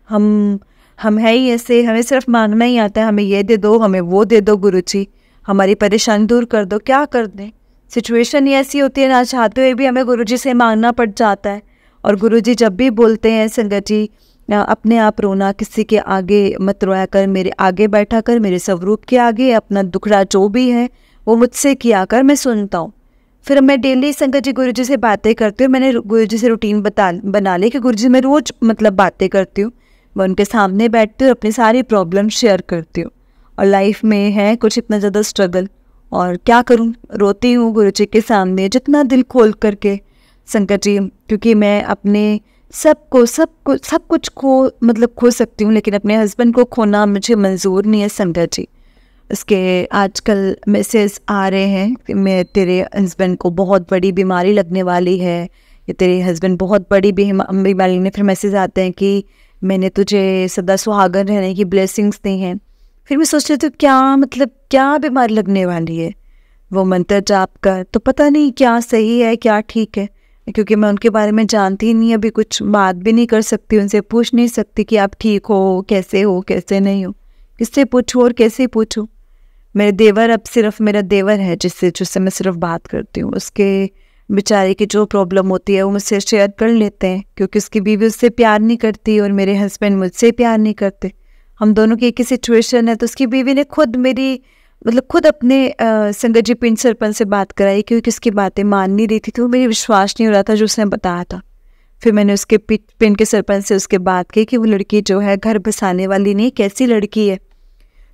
हम है ही ऐसे, हमें सिर्फ मांगना ही आता है, हमें ये दे दो, हमें वो दे दो गुरुजी, हमारी परेशानी दूर कर दो, क्या कर दें। सिचुएशन ही ऐसी होती है, ना चाहते हुए भी हमें गुरुजी से मांगना पड़ जाता है। और गुरुजी जब भी बोलते हैं संगत जी, अपने आप रोना, किसी के आगे मत रोया कर, मेरे आगे बैठा कर, मेरे स्वरूप के आगे, अपना दुखड़ा जो भी है वो मुझसे किया कर, मैं सुनता हूँ। फिर मैं डेली संगत जी गुरुजी से बातें करती हूँ, मैंने गुरुजी से रूटीन बना ली कि गुरुजी मैं रोज़ बातें करती हूँ, मैं उनके सामने बैठती हूँ, अपनी सारी प्रॉब्लम शेयर करती हूँ। और लाइफ में है कुछ इतना ज़्यादा स्ट्रगल, और क्या करूँ, रोती हूँ गुरुजी के सामने जितना दिल खोल करके संगत जी, क्योंकि मैं अपने सब कुछ खो सकती हूँ, लेकिन अपने हस्बैंड को खोना मुझे मंजूर नहीं है संगत जी। इसके आजकल मैसेज आ रहे हैं कि तेरे हस्बैंड को बहुत बड़ी बीमारी लगने वाली है, या तेरे हस्बैंड बहुत बड़ी बीमारी में, फिर मैसेज आते हैं कि मैंने तुझे सदा सुहागन रहने की ब्लेसिंग्स दी हैं। फिर मैं सोच रही थी क्या बीमारी लगने वाली है, वो मंत्र जाप कर, तो पता नहीं क्या सही है क्या ठीक है, क्योंकि मैं उनके बारे में जानती ही नहीं, अभी कुछ बात भी नहीं कर सकती, उनसे पूछ नहीं सकती कि आप ठीक हो कैसे नहीं हो, किससे पूछूँ और कैसे पूछूँ। मेरे देवर, अब सिर्फ मेरा देवर है जिससे मैं सिर्फ बात करती हूँ, उसके बेचारे की जो प्रॉब्लम होती है वो मुझसे शेयर कर लेते हैं, क्योंकि उसकी बीवी उससे प्यार नहीं करती और मेरे हस्बैंड मुझसे प्यार नहीं करते, हम दोनों की एक ही सिचुएशन है। तो उसकी बीवी ने खुद अपने संगत जी पिंड सरपंच से बात कराई, क्योंकि उसकी बातें मान नहीं रही थी, तो मेरी विश्वास नहीं हो रहा था जो उसने बताया था। फिर मैंने उसके पिंड के सरपंच से उसके बात की कि वो लड़की जो है घर बसाने वाली नहीं, कैसी लड़की है।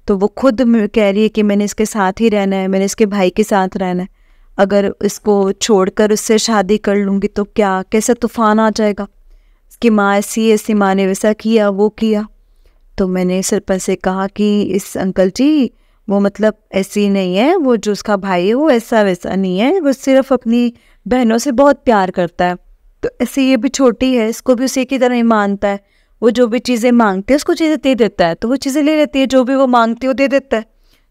तो वो खुद कह रही है कि मैंने इसके साथ ही रहना है, मैंने इसके भाई के साथ रहना है, अगर इसको छोड़कर उससे शादी कर लूँगी तो कैसा तूफान आ जाएगा, इसकी माँ ऐसी माँ ने वैसा किया वो किया। तो मैंने सरपंच से कहा कि इस अंकल जी वो ऐसी नहीं है, वो जो उसका भाई है वो ऐसा वैसा नहीं है, वो सिर्फ अपनी बहनों से बहुत प्यार करता है, तो ऐसे ये भी छोटी है, इसको भी उसी की तरह ही मानता है, वो जो भी चीज़ें मांगती है उसको चीज़ें दे देता है, तो वो चीज़ें ले लेती है, जो भी वो मांगती है वो दे देता है,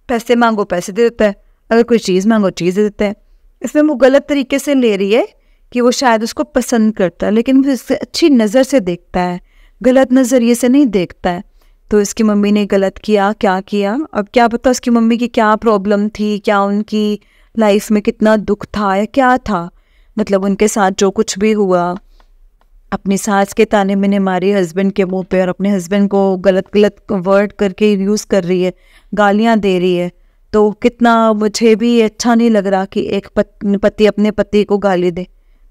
पैसे मांगो पैसे दे देता है, अगर कोई चीज़ मांगो चीज़ दे देता है। इसमें वो गलत तरीके से ले रही है कि वो शायद उसको पसंद करता है, लेकिन वो इससे अच्छी नज़र से देखता है, गलत नज़रिए से नहीं देखता है। तो इसकी मम्मी ने गलत किया, क्या किया, अब क्या पता उसकी मम्मी की क्या प्रॉब्लम थी, क्या उनकी लाइफ में कितना दुख था या क्या था, मतलब उनके साथ जो कुछ भी हुआ, अपनी सास के ताने मैंने मारी हस्बैंड के मुंह पे और अपने हस्बैंड को गलत गलत वर्ड करके यूज़ कर रही है, गालियां दे रही है। तो कितना मुझे भी अच्छा नहीं लग रहा कि एक पति अपने पति को गाली दे।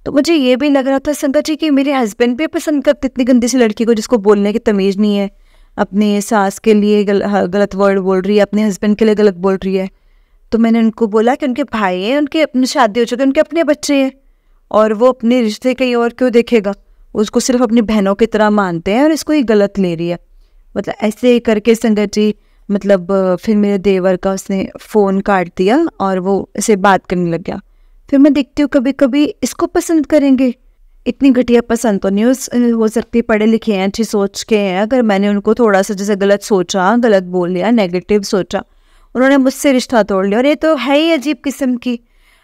तो मुझे ये भी लग रहा था संगत जी कि मेरे हस्बैंड भी पसंद करते इतनी गंदी सी लड़की को जिसको बोलने की तमीज़ नहीं है, अपनी सास के लिए गलत वर्ड बोल रही है, अपने हस्बैंड के लिए गलत बोल रही है। तो मैंने उनको बोला कि उनके भाई हैं, उनके अपनी शादी हो चुकी है, उनके अपने बच्चे हैं और वो अपने रिश्ते कहीं और क्यों देखेगा, उसको सिर्फ अपनी बहनों की तरह मानते हैं और इसको ही गलत ले रही है। मतलब ऐसे करके संगत जी, मतलब फिर मेरे देवर का उसने फ़ोन काट दिया और वो ऐसे बात करने लग गया। फिर मैं देखती हूँ कभी कभी इसको पसंद करेंगे, इतनी घटिया पसंद तो नहीं हो सकती, पढ़े लिखे हैं, अच्छी सोच के हैं। अगर मैंने उनको थोड़ा सा जैसे गलत सोचा, गलत बोल लिया, नेगेटिव सोचा, उन्होंने मुझसे रिश्ता तोड़ लिया। और ये तो है ही अजीब किस्म की,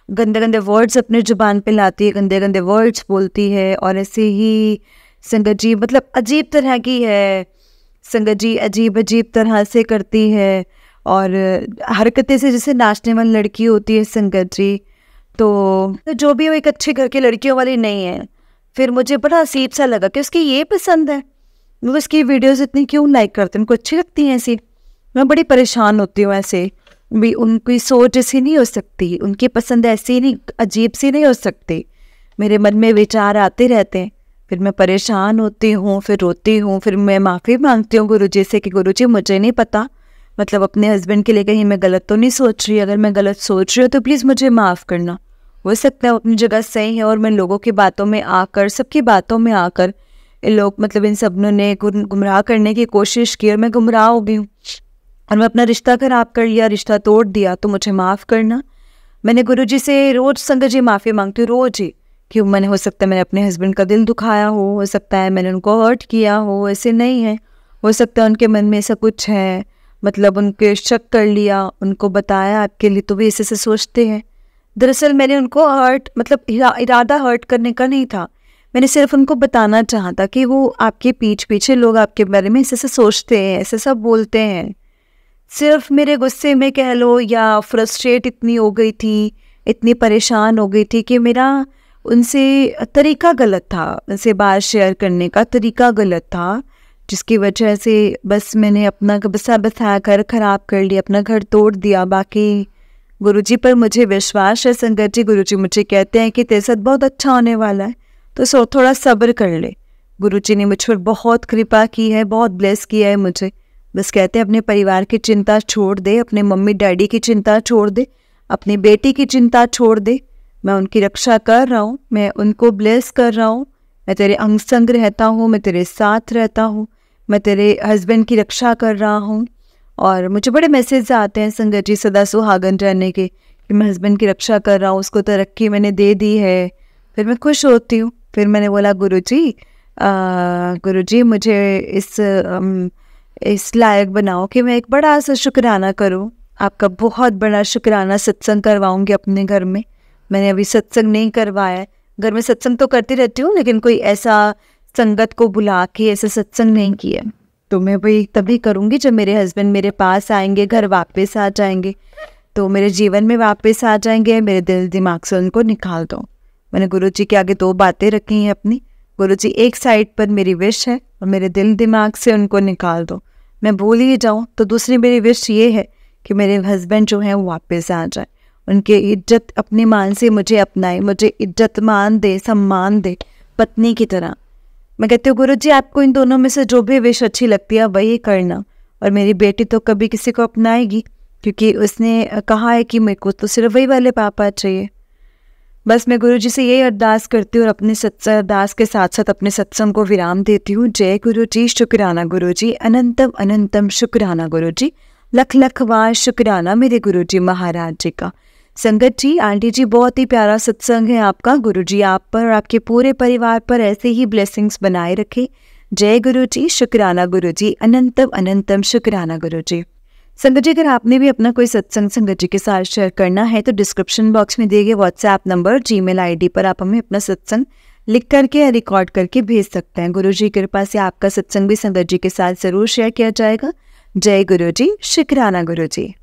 गंदे गंदे वर्ड्स अपने ज़ुबान पे लाती है, गंदे गंदे वर्ड्स बोलती है और ऐसे ही संगत जी मतलब अजीब तरह की है संगत जी, अजीब अजीब तरह से करती है और हरकतें से जैसे नाचने वाली लड़की होती है संगत जी। तो जो भी वो एक अच्छे घर की लड़कियों वाली नहीं है। फिर मुझे बड़ा अजीब सा लगा कि उसकी ये पसंद है, वो उसकी वीडियोस इतनी क्यों लाइक करते हैं, उनको अच्छी लगती हैं ऐसी। मैं बड़ी परेशान होती हूँ ऐसे भी, उनकी सोच ऐसी नहीं हो सकती, उनकी पसंद ऐसी नहीं, अजीब सी नहीं हो सकती। मेरे मन में विचार आते रहते हैं, फिर मैं परेशान होती हूँ, फिर रोती हूँ, फिर मैं माफ़ी मांगती हूँ गुरुजी से कि गुरुजी मुझे नहीं पता, मतलब अपने हस्बैंड के लिए कहीं मैं गलत तो नहीं सोच रही, अगर मैं गलत सोच रही हूँ तो प्लीज़ मुझे माफ़ करना। हो सकता है वो अपनी जगह सही है और मैं लोगों की बातों में आकर, सबकी बातों में आकर इन लोग मतलब इन सब ने गुमराह करने की कोशिश की और मैं गुमराह हो गई हूँ और मैं अपना रिश्ता खराब कर लिया, रिश्ता तोड़ दिया, तो मुझे माफ़ करना। मैंने गुरुजी से रोज़ संगत जी माफ़ी मांगती हूँ, रोज़ ही, कि मैंने हो सकता है मैंने अपने हस्बैंड का दिल दुखाया हो सकता है मैंने उनको हर्ट किया हो, ऐसे नहीं है, हो सकता है उनके मन में ऐसा कुछ है, मतलब उनके शक कर लिया, उनको बताया आपके लिए तो भी ऐसे से सोचते हैं। दरअसल मैंने उनको हर्ट मतलब इरादा हर्ट करने का नहीं था, मैंने सिर्फ उनको बताना चाहा था कि वो आपके पीछे लोग आपके बारे में ऐसे सोचते हैं, ऐसे सब बोलते हैं। सिर्फ मेरे गुस्से में कह लो या फ्रस्ट्रेट इतनी हो गई थी, इतनी परेशान हो गई थी कि मेरा उनसे तरीका गलत था, उनसे बात शेयर करने का तरीका गलत था, जिसकी वजह से बस मैंने अपना बसा कर ख़राब कर लिया, अपना घर तोड़ दिया। बाकी गुरुजी पर मुझे विश्वास है संगत जी, गुरुजी मुझे कहते हैं कि तेरे साथ बहुत अच्छा होने वाला है, तो थोड़ा सब्र कर ले। गुरुजी ने मुझ पर बहुत कृपा की है, बहुत ब्लेस किया है मुझे। बस कहते हैं अपने परिवार की चिंता छोड़ दे, अपने मम्मी डैडी की चिंता छोड़ दे, अपनी बेटी की चिंता छोड़ दे, मैं उनकी रक्षा कर रहा हूँ, मैं उनको ब्लेस कर रहा हूँ, मैं तेरे अंग संग रहता हूँ, मैं तेरे साथ रहता हूँ, मैं तेरे हस्बैंड की रक्षा कर रहा हूँ। और मुझे बड़े मैसेज आते हैं संगत जी सदा सुहागन रहने के कि मैं हस्बैंड की रक्षा कर रहा हूँ, उसको तरक्की मैंने दे दी है। फिर मैं खुश होती हूँ। फिर मैंने बोला गुरुजी मुझे इस लायक बनाओ कि मैं एक बड़ा सा शुक्राना करूँ, आपका बहुत बड़ा शुक्राना सत्संग करवाऊँगी अपने घर में। मैंने अभी सत्संग नहीं करवाया है, घर में सत्संग तो करती रहती हूँ लेकिन कोई ऐसा संगत को बुला के ऐसा सत्संग नहीं किया, तो मैं वही तभी करूँगी जब मेरे हस्बैंड मेरे पास आएंगे, घर वापस आ जाएंगे, तो मेरे जीवन में वापस आ जाएंगे, मेरे दिल दिमाग से उनको निकाल दो। मैंने गुरुजी के आगे 2 बातें रखी हैं अपनी, गुरुजी एक साइड पर मेरी विश है और मेरे दिल दिमाग से उनको निकाल दो, मैं भूल ही जाऊँ, तो दूसरी मेरी विश ये है कि मेरे हस्बैंड जो हैं वो वापस आ जाए, उनके इज्जत अपने मान से मुझे अपनाए, मुझे इज्जत मान दे, सम्मान दे पत्नी की तरह। मैं कहती हूँ गुरुजी आपको इन दोनों में से जो भी विश अच्छी लगती है वही करना। और मेरी बेटी तो कभी किसी को अपनाएगी क्योंकि उसने कहा है कि मेरे को तो सिर्फ वही वाले पापा चाहिए। बस मैं गुरुजी से यही अरदास करती हूँ और अपने अरदास के साथ साथ अपने सत्संग को विराम देती हूँ। जय गुरुजी, शुक्राना गुरुजी, अनंतम अनंतम शुक्राना गुरुजी, लख लख बार शुक्राना मेरे गुरुजी महाराज जी का। संगत जी, आंटी जी, बहुत ही प्यारा सत्संग है आपका। गुरुजी आप पर और आपके पूरे परिवार पर ऐसे ही ब्लेसिंग्स बनाए रखे। जय गुरुजी, शुक्राना गुरुजी, अनंतम अनंतम शुक्राना गुरुजी। संगत जी, अगर आपने भी अपना कोई सत्संग संगत जी के साथ शेयर करना है तो डिस्क्रिप्शन बॉक्स में दिए गए व्हाट्सएप नंबर, जीमेल आईडी पर आप हमें अपना सत्संग लिख करके या रिकॉर्ड करके भेज सकते हैं। गुरु जी की कृपा से आपका सत्संग भी संगत जी के साथ ज़रूर शेयर किया जाएगा। जय गुरु जी, शुक्राना गुरु जी।